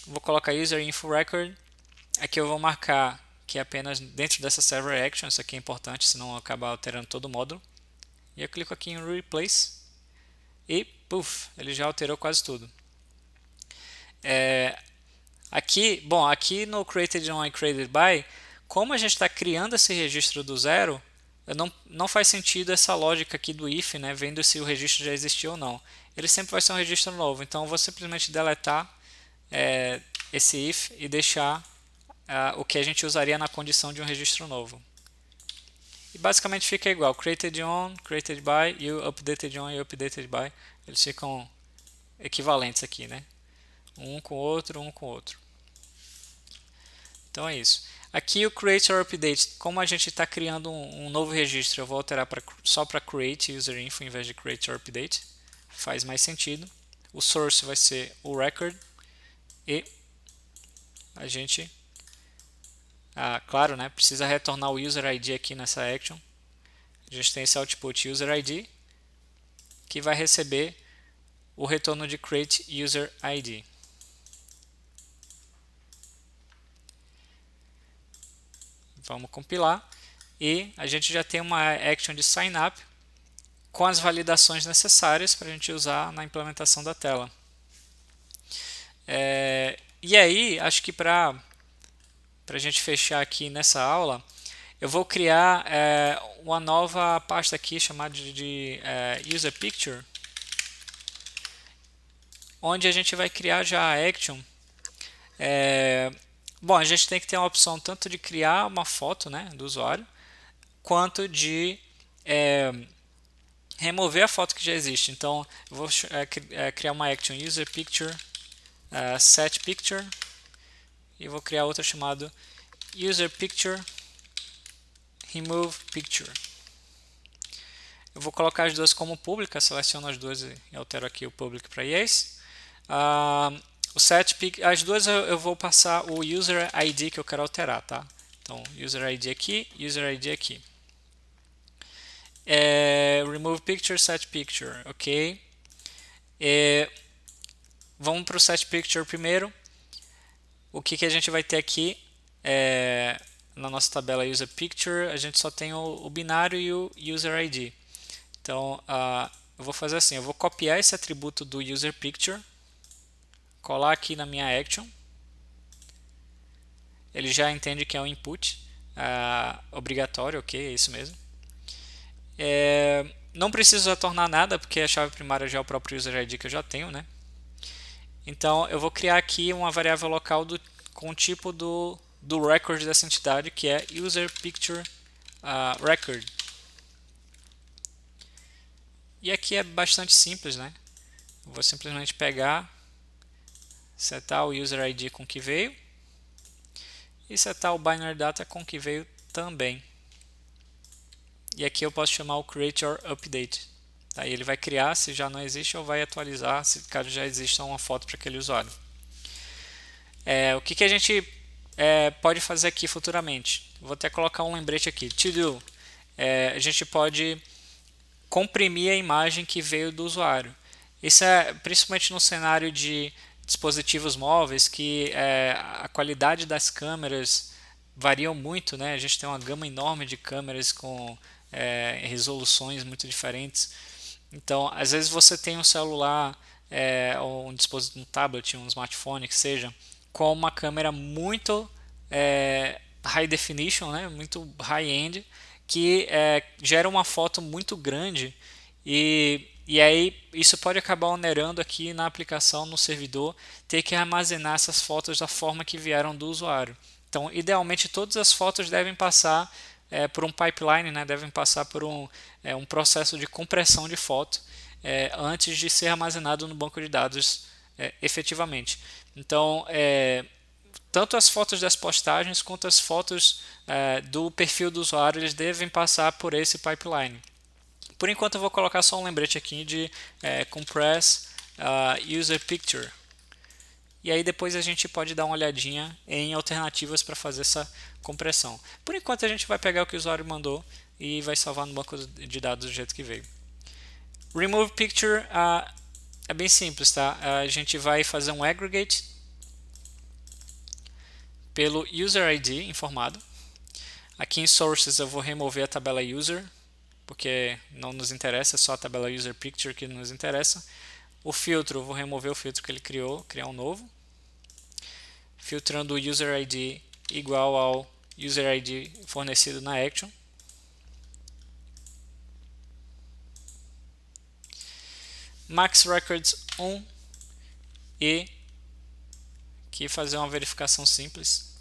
vou colocar userinfoRecord. Aqui eu vou marcar que é apenas dentro dessa server action. Isso aqui é importante, senão acaba alterando todo o módulo. E eu clico aqui em Replace e puff, ele já alterou quase tudo. Aqui no Created on e Created by, como a gente está criando esse registro do zero, não faz sentido essa lógica aqui do if, né, vendo se o registro já existiu ou não. ele sempre vai ser um registro novo. Então eu vou simplesmente deletar esse if e deixar o que a gente usaria na condição de um registro novo. E basicamente fica igual, created on, created by, e o updated on e updated by, eles ficam equivalentes aqui, né? Um com o outro, um com o outro. Então é isso. Aqui o create or update, como a gente está criando um novo registro, eu vou alterar só para create user info em vez de create or update. Faz mais sentido. O source vai ser o record e a gente, claro, né, precisa retornar o user ID aqui nessa action. A gente tem esse output user ID que vai receber o retorno de create user ID. Vamos compilar e a gente já tem uma action de sign up com as validações necessárias para a gente usar na implementação da tela. E aí, acho que para a gente fechar aqui nessa aula, eu vou criar uma nova pasta aqui chamada de user picture, onde a gente vai criar já a action. Bom, a gente tem que ter uma opção tanto de criar uma foto, né, do usuário, quanto de remover a foto que já existe. Então, eu vou criar uma action user picture set picture e vou criar outra chamada user picture remove picture. Eu vou colocar as duas como públicas, seleciono as duas e altero aqui o public para yes. As duas eu vou passar o user ID que eu quero alterar, tá? Então, user ID aqui, user ID aqui. Remove picture, set picture, ok? Vamos para o set picture primeiro. O que a gente vai ter aqui na nossa tabela user picture, a gente só tem o binário e o user ID. Então, eu vou fazer assim, eu vou copiar esse atributo do user picture, colar aqui na minha action. Ele já entende que é um input obrigatório, ok, é isso mesmo. Não preciso retornar nada, porque a chave primária já é o próprio user ID que eu já tenho, né? Então, eu vou criar aqui uma variável local com o tipo do record dessa entidade, que é user picture record. E aqui é bastante simples, né? Eu vou simplesmente pegar, setar o user ID com que veio e setar o binary data com que veio também. E aqui eu posso chamar o create or update. Aí ele vai criar se já não existe ou vai atualizar se caso já exista uma foto para aquele usuário. O que a gente pode fazer aqui futuramente? Vou até colocar um lembrete aqui. To do. A gente pode comprimir a imagem que veio do usuário. Isso é principalmente no cenário de dispositivos móveis que a qualidade das câmeras variam muito, né? A gente tem uma gama enorme de câmeras com resoluções muito diferentes. Então, às vezes você tem um celular ou um dispositivo, um tablet, um smartphone que seja, com uma câmera muito high definition, né? Muito high-end, que gera uma foto muito grande e aí isso pode acabar onerando aqui na aplicação, no servidor, ter que armazenar essas fotos da forma que vieram do usuário. Então, idealmente, todas as fotos devem passar por um pipeline, né? Devem passar por um processo de compressão de foto antes de ser armazenado no banco de dados efetivamente. Então, tanto as fotos das postagens quanto as fotos do perfil do usuário, eles devem passar por esse pipeline. Por enquanto eu vou colocar só um lembrete aqui de compress user picture. E aí depois a gente pode dar uma olhadinha em alternativas para fazer essa compressão. Por enquanto a gente vai pegar o que o usuário mandou e vai salvar no banco de dados do jeito que veio. Remove picture é bem simples, tá? A gente vai fazer um aggregate pelo user ID informado. Aqui em sources eu vou remover a tabela user, porque não nos interessa, é só a tabela user picture que nos interessa. O filtro, eu vou remover o filtro que ele criou, criar um novo. Filtrando o user ID igual ao user ID fornecido na action. max records 1 e aqui fazer uma verificação simples.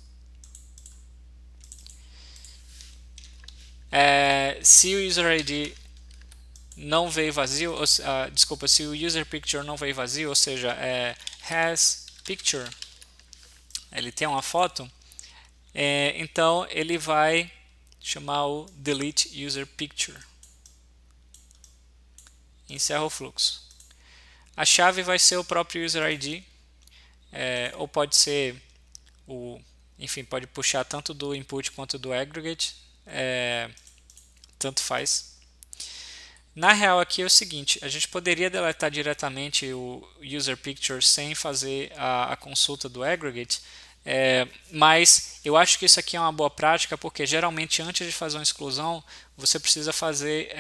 Se o user ID não veio vazio, desculpa, se o user picture não veio vazio, ou seja, has picture, ele tem uma foto, então ele vai chamar o delete user picture. Encerra o fluxo. A chave vai ser o próprio user ID, ou pode ser enfim, pode puxar tanto do input quanto do aggregate, tanto faz. Na real aqui é o seguinte, a gente poderia deletar diretamente o user picture sem fazer a consulta do aggregate, mas eu acho que isso aqui é uma boa prática porque geralmente antes de fazer uma exclusão você precisa fazer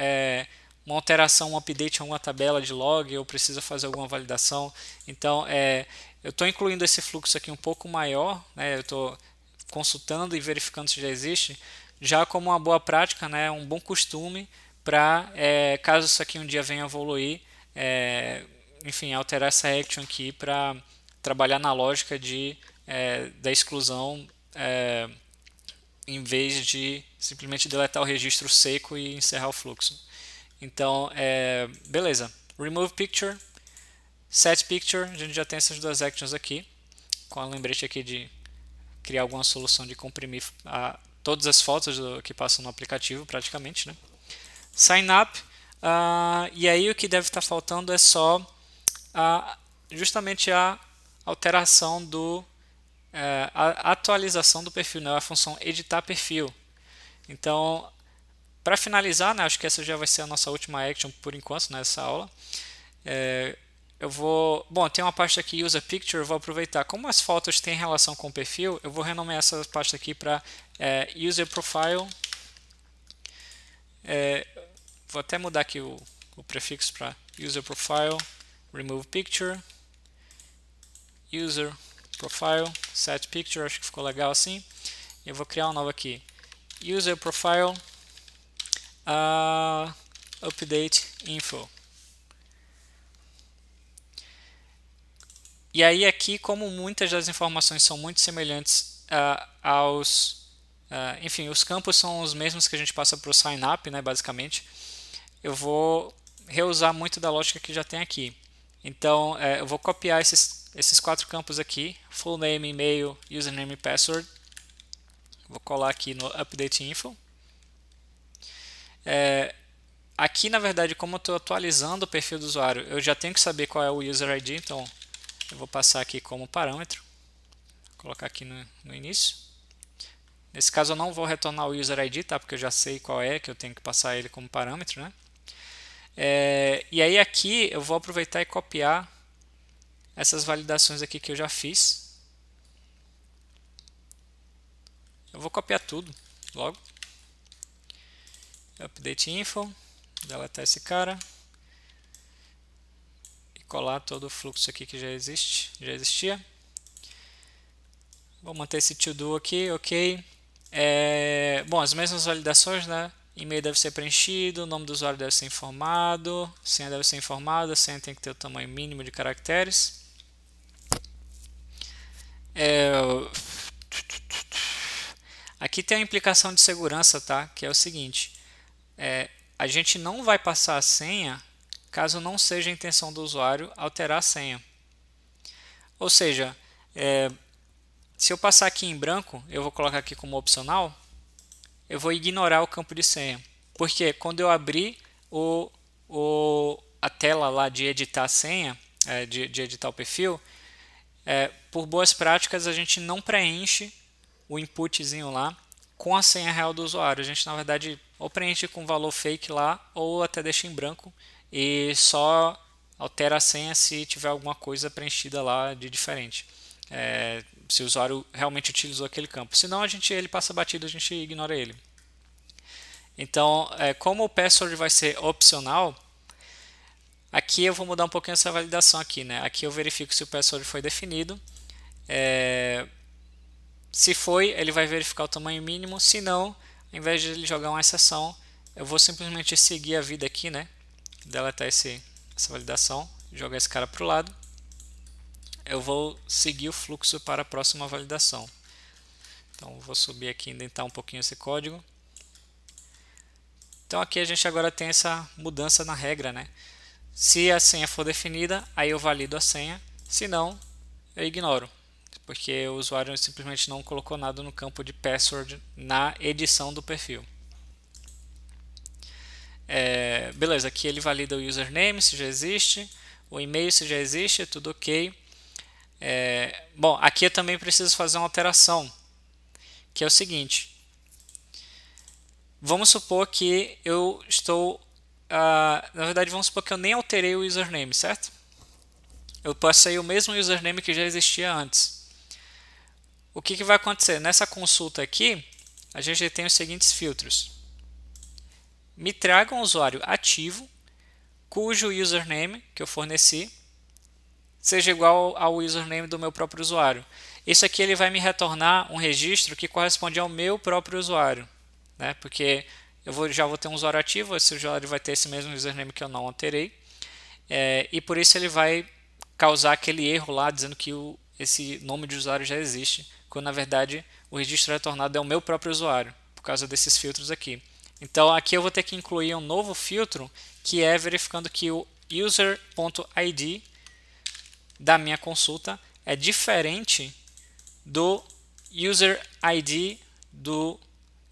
uma alteração, um update em alguma tabela de log ou precisa fazer alguma validação. Então eu estou incluindo esse fluxo aqui um pouco maior, né? Eu estou consultando e verificando se já existe, já como uma boa prática, né? Um bom costume para, caso isso aqui um dia venha evoluir, enfim, alterar essa action aqui para trabalhar na lógica da exclusão, em vez de simplesmente deletar o registro seco e encerrar o fluxo. Então, beleza. Remove picture, set picture, a gente já tem essas duas actions aqui, com a lembrete aqui de criar alguma solução de comprimir todas as fotos que passam no aplicativo, praticamente, né? Sign up, e aí o que deve estar faltando é só justamente a alteração a atualização do perfil, né? A função editar perfil. Então, para finalizar, né, acho que essa já vai ser a nossa última action por enquanto nessa aula. Bom, tem uma parte aqui, user picture, eu vou aproveitar. Como as fotos têm relação com o perfil, eu vou renomear essa parte aqui para user profile. Vou até mudar aqui o prefixo para user profile, remove picture, user profile, set picture, acho que ficou legal assim. Eu vou criar um novo aqui, user profile, update info. E aí aqui, como muitas das informações são muito semelhantes enfim, os campos são os mesmos que a gente passa para o sign up, né, basicamente, eu vou reusar muito da lógica que já tem aqui. Então, eu vou copiar esses 4 campos aqui, full name, e-mail, username e password. Vou colar aqui no update info. Aqui, na verdade, como eu estou atualizando o perfil do usuário, eu já tenho que saber qual é o user ID, então eu vou passar aqui como parâmetro. Vou colocar aqui no início. Nesse caso eu não vou retornar o user ID, tá? Porque eu já sei qual é, que eu tenho que passar ele como parâmetro, né? E aí aqui eu vou aproveitar e copiar essas validações aqui que eu já fiz. Eu vou copiar tudo logo. Update info, deletar esse cara e colar todo o fluxo aqui que já existia. Vou manter esse to do aqui, ok. Bom, as mesmas validações, né? E-mail deve ser preenchido, o nome do usuário deve ser informado, senha deve ser informada, a senha tem que ter o tamanho mínimo de caracteres. Aqui tem a implicação de segurança, tá? Que é o seguinte, a gente não vai passar a senha caso não seja a intenção do usuário alterar a senha. Ou seja, se eu passar aqui em branco, eu vou colocar aqui como opcional, eu vou ignorar o campo de senha. Porque quando eu abrir a tela lá de editar a senha, de editar o perfil, por boas práticas a gente não preenche o inputzinho lá com a senha real do usuário. A gente, na verdade, ou preenche com valor fake lá, ou até deixa em branco e só altera a senha se tiver alguma coisa preenchida lá de diferente. Se o usuário realmente utilizou aquele campo. Senão ele passa batido, a gente ignora ele. Então, como o password vai ser opcional, aqui eu vou mudar um pouquinho essa validação aqui, né? Aqui eu verifico se o password foi definido. Se foi, ele vai verificar o tamanho mínimo. Se não, ao invés de ele jogar uma exceção, eu vou simplesmente seguir a vida aqui, né? Deletar essa essa validação, jogar esse cara para o lado. Eu vou seguir o fluxo para a próxima validação. Então vou subir aqui e indentar um pouquinho esse código. Então aqui a gente agora tem essa mudança na regra, né? Se a senha for definida, aí eu valido a senha, se não, eu ignoro, porque o usuário simplesmente não colocou nada no campo de password na edição do perfil. Beleza, aqui ele valida o username, se já existe, o e-mail se já existe, tudo ok. Bom, aqui eu também preciso fazer uma alteração, que é o seguinte. Vamos supor que eu estou... na verdade, vamos supor que eu nem alterei o username, certo? Eu passei o mesmo username que já existia antes. O que vai acontecer? Nessa consulta aqui, a gente tem os seguintes filtros. Me traga um usuário ativo, cujo username que eu forneci seja igual ao username do meu próprio usuário. Isso aqui ele vai me retornar um registro que corresponde ao meu próprio usuário, né? Porque eu já vou ter um usuário ativo, esse usuário vai ter esse mesmo username que eu não alterei, e por isso ele vai causar aquele erro lá dizendo que esse nome de usuário já existe, quando na verdade o registro retornado é o meu próprio usuário, por causa desses filtros aqui. Então aqui eu vou ter que incluir um novo filtro, que é verificando que o user.id da minha consulta é diferente do user ID do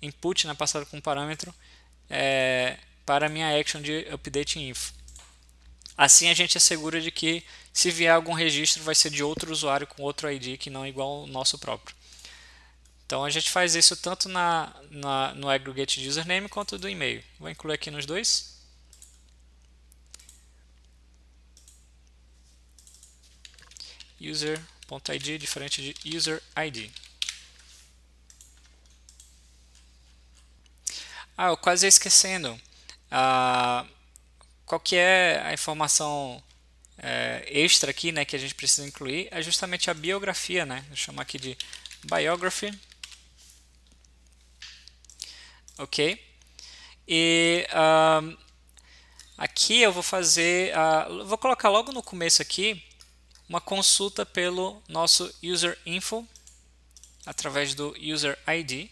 input, né, passado como parâmetro, para a minha action de update info. Assim a gente assegura de que se vier algum registro vai ser de outro usuário com outro ID que não é igual ao nosso próprio. Então a gente faz isso tanto no aggregate de username quanto do e-mail. Vou incluir aqui nos dois. User.id diferente de user ID. Eu quase ia esquecendo. Qual que é a informação extra aqui, né, que a gente precisa incluir? É justamente a biografia, né? Vou chamar aqui de biography. Ok? E aqui eu vou fazer, vou colocar logo no começo aqui uma consulta pelo nosso user info através do user ID,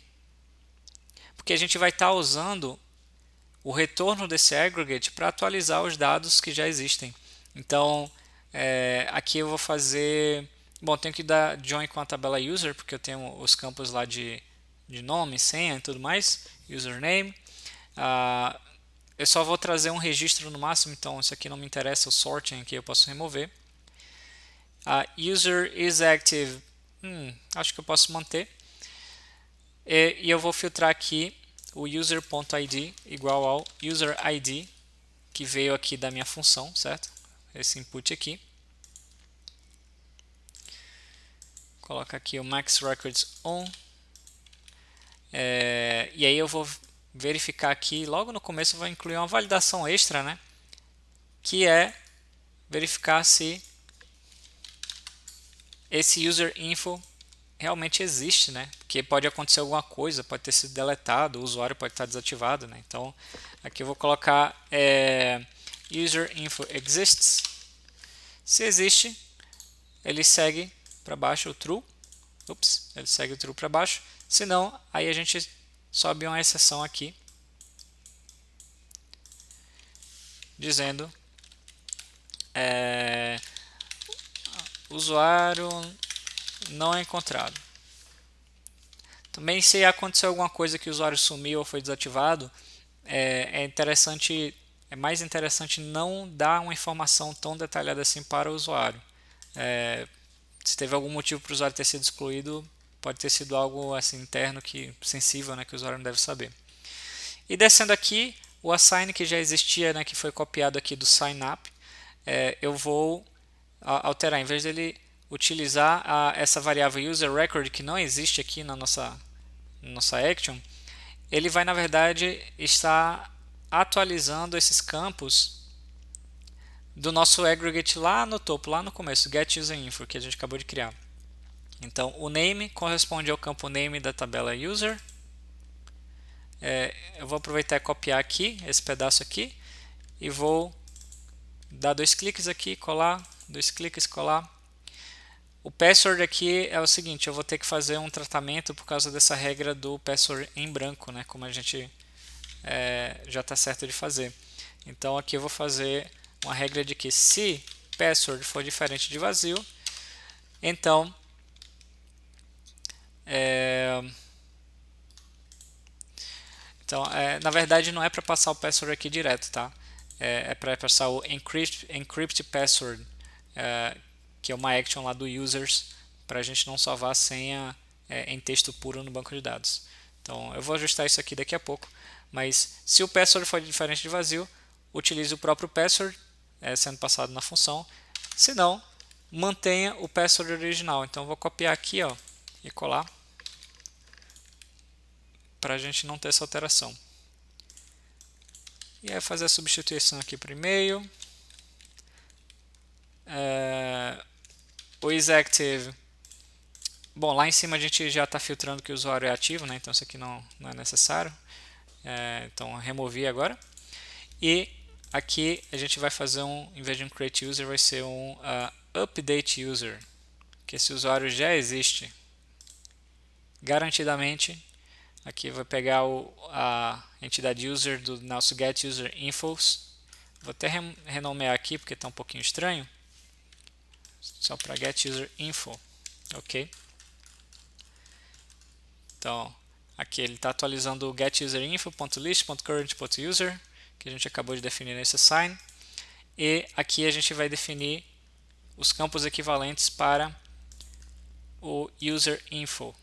porque a gente vai estar usando o retorno desse aggregate para atualizar os dados que já existem. Então aqui eu vou fazer, bom, tenho que dar join com a tabela user, porque eu tenho os campos lá de nome, senha e tudo mais, username. Eu só vou trazer um registro no máximo, então isso aqui não me interessa, o sorting aqui eu posso remover. User is active, acho que eu posso manter. E eu vou filtrar aqui o user.id igual ao user ID que veio aqui da minha função, certo? Esse input aqui. Coloca aqui o max records on. E aí eu vou verificar aqui, logo no começo eu vou incluir uma validação extra, né? Que é verificar se esse user info realmente existe, né? Porque pode acontecer alguma coisa, pode ter sido deletado, o usuário pode estar desativado, né? Então aqui eu vou colocar user info exists. Se existe, ele segue para baixo o true. Ele segue o true para baixo. Se não, aí a gente sobe uma exceção aqui dizendo usuário não é encontrado. Também, se acontecer alguma coisa que o usuário sumiu ou foi desativado, é mais interessante não dar uma informação tão detalhada assim para o usuário. Se teve algum motivo para o usuário ter sido excluído, pode ter sido algo assim interno, sensível, né, que o usuário não deve saber. E descendo aqui, o assign que já existia, né, que foi copiado aqui do sign up, eu vou alterar, em vez dele utilizar essa variável user record que não existe aqui na nossa action, ele vai na verdade estar atualizando esses campos do nosso aggregate lá no topo, lá no começo, get user info, que a gente acabou de criar. Então o name corresponde ao campo name da tabela user. Eu vou aproveitar e copiar aqui esse pedaço aqui e vou dar 2 cliques aqui, colar, 2 cliques, colar. O password aqui é o seguinte, eu vou ter que fazer um tratamento por causa dessa regra do password em branco, né? Como a gente já está certo de fazer. Então aqui eu vou fazer uma regra de que se password for diferente de vazio, então na verdade não é para passar o password aqui direto, tá? É para passar o encrypt password, que é uma action lá do users, para a gente não salvar a senha em texto puro no banco de dados. Então eu vou ajustar isso aqui daqui a pouco, mas se o password for diferente de vazio, utilize o próprio password sendo passado na função, se não, mantenha o password original. Então eu vou copiar aqui, ó, e colar, para a gente não ter essa alteração. E aí fazer a substituição aqui para e-mail. O isActive. Bom, lá em cima a gente já está filtrando que o usuário é ativo, né? Então isso aqui não é necessário. Então removi agora. E aqui a gente vai fazer em vez de um create user, vai ser um update user, que esse usuário já existe. Garantidamente, aqui vai pegar a entidade user do nosso get user infos. Vou até renomear aqui porque está um pouquinho estranho. Só para get user info, ok? Então, aqui ele está atualizando o getUserInfo.list.current.user, que a gente acabou de definir nesse assign. E aqui a gente vai definir os campos equivalentes para o UserInfo.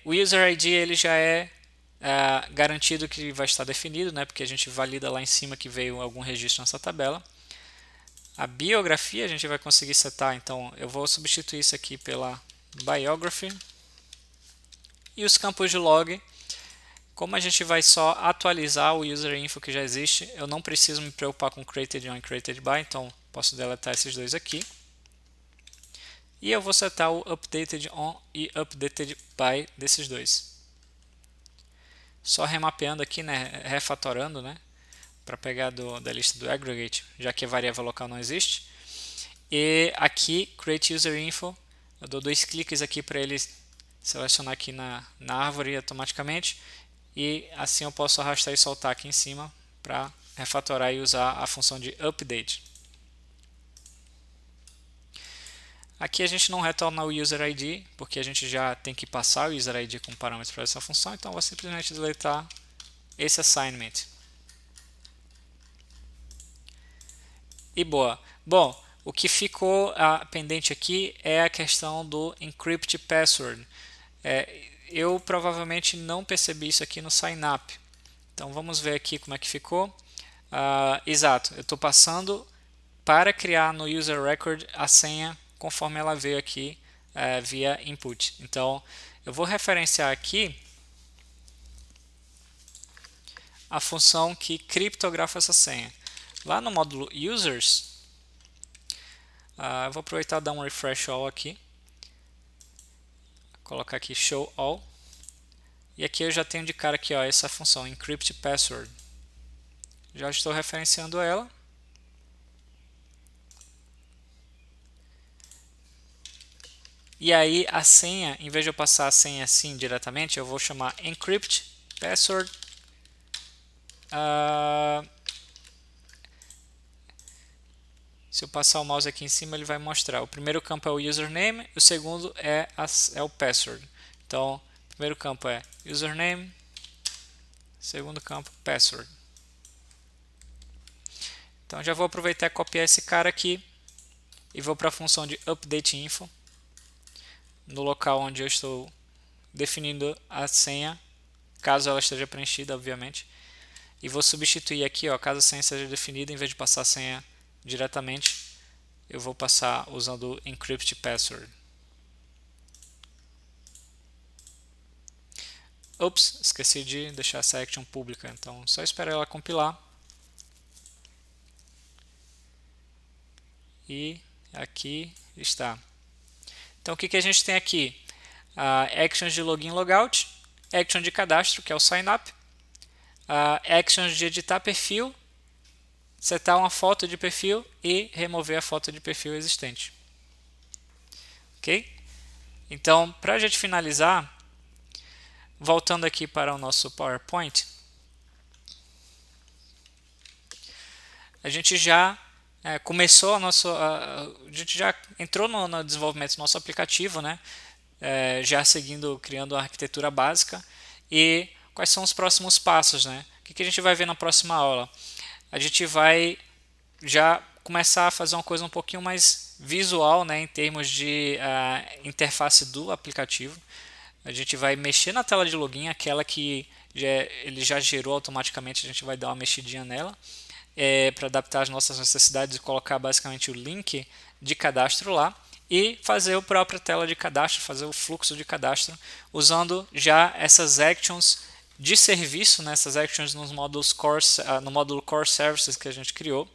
O UserID ele já é garantido que vai estar definido, né, porque a gente valida lá em cima que veio algum registro nessa tabela. A biografia a gente vai conseguir setar, então eu vou substituir isso aqui pela biography. E os campos de log, como a gente vai só atualizar o UserInfo que já existe, eu não preciso me preocupar com created on e created by, então posso deletar esses dois aqui. E eu vou setar o updated on e updated by desses dois. Só remapeando aqui, né, refatorando, né, para pegar da lista do aggregate, já que a variável local não existe. E aqui, create UserInfo, eu dou 2 cliques aqui para ele selecionar aqui na árvore automaticamente, e assim eu posso arrastar e soltar aqui em cima para refatorar e usar a função de update. Aqui a gente não retorna o UserID, porque a gente já tem que passar o UserID como parâmetro para essa função, então eu vou simplesmente deletar esse assignment. E boa. Bom, o que ficou pendente aqui é a questão do encrypt password. Eu provavelmente não percebi isso aqui no sign up. Então vamos ver aqui como é que ficou. Exato, eu estou passando para criar no user record a senha conforme ela veio aqui via input. Então eu vou referenciar aqui a função que criptografa essa senha. Lá no módulo users, eu vou aproveitar e dar um refresh all aqui. Colocar aqui show all. E aqui eu já tenho de cara aqui, ó, essa função encrypt password. Já estou referenciando ela. E aí a senha, em vez de eu passar a senha assim diretamente, eu vou chamar encrypt password. Se eu passar o mouse aqui em cima, ele vai mostrar. O primeiro campo é o username, o segundo é o password. Então, o primeiro campo é username, segundo campo password. Então, já vou aproveitar e copiar esse cara aqui e vou para a função de update info, no local onde eu estou definindo a senha, caso ela esteja preenchida, obviamente. E vou substituir aqui, ó, caso a senha seja definida, em vez de passar a senha diretamente, eu vou passar usando o encrypt password. Ops, esqueci de deixar essa action pública, então só esperar ela compilar. E aqui está. Então o que a gente tem aqui? Actions de login e logout, action de cadastro, que é o sign up, actions de editar perfil, setar uma foto de perfil e remover a foto de perfil existente. Ok? Então, para a gente finalizar, voltando aqui para o nosso PowerPoint, a gente já começou a gente já entrou no desenvolvimento do nosso aplicativo, né? Já criando a arquitetura básica. E quais são os próximos passos, né? O que a gente vai ver na próxima aula? A gente vai já começar a fazer uma coisa um pouquinho mais visual, né, em termos de interface do aplicativo. A gente vai mexer na tela de login, aquela que ele já gerou automaticamente, a gente vai dar uma mexidinha nela para adaptar as nossas necessidades e colocar basicamente o link de cadastro lá e fazer a própria tela de cadastro, fazer o fluxo de cadastro usando já essas actions de serviço, né, essas actions nos módulos core, no módulo Core Services que a gente criou,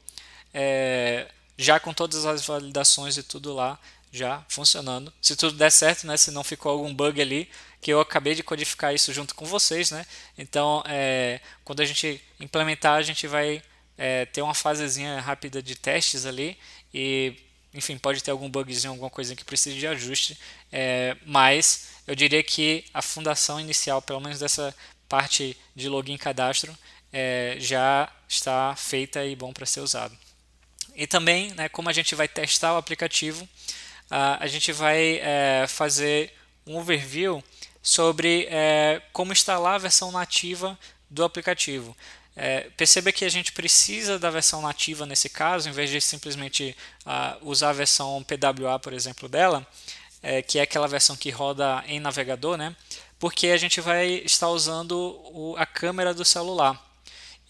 já com todas as validações e tudo lá já funcionando. Se tudo der certo, né, se não ficou algum bug ali, que eu acabei de codificar isso junto com vocês, né? Então, quando a gente implementar, a gente vai ter uma fasezinha rápida de testes ali e, enfim, pode ter algum bugzinho, alguma coisa que precise de ajuste, mas eu diria que a fundação inicial, pelo menos dessa parte de login e cadastro, já está feita e bom para ser usado. E também, né, como a gente vai testar o aplicativo, a gente vai fazer um overview sobre como instalar a versão nativa do aplicativo. Perceba que a gente precisa da versão nativa nesse caso, em vez de simplesmente usar a versão PWA, por exemplo, dela, que é aquela versão que roda em navegador, né? Porque a gente vai estar usando a câmera do celular.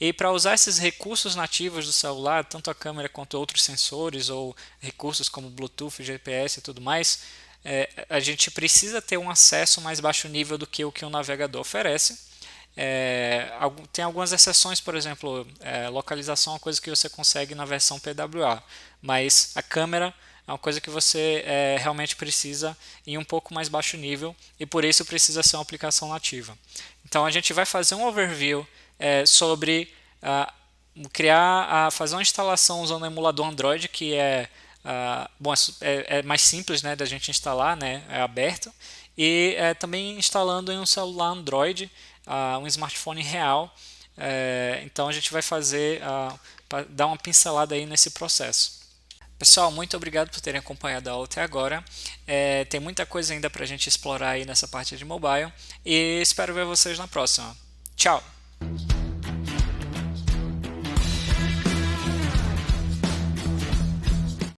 E para usar esses recursos nativos do celular, tanto a câmera quanto outros sensores ou recursos como Bluetooth, GPS e tudo mais, a gente precisa ter um acesso mais baixo nível do que o que um navegador oferece. Tem algumas exceções, por exemplo, localização é uma coisa que você consegue na versão PWA, mas a câmera é uma coisa que você realmente precisa em um pouco mais baixo nível e por isso precisa ser uma aplicação nativa. Então a gente vai fazer um overview sobre fazer uma instalação usando o emulador Android, que é mais simples, né, da gente instalar, né, é aberto, e também instalando em um celular Android, um smartphone real. Então a gente vai dar uma pincelada aí nesse processo. Pessoal, muito obrigado por terem acompanhado a aula até agora. Tem muita coisa ainda para a gente explorar aí nessa parte de mobile e espero ver vocês na próxima. Tchau!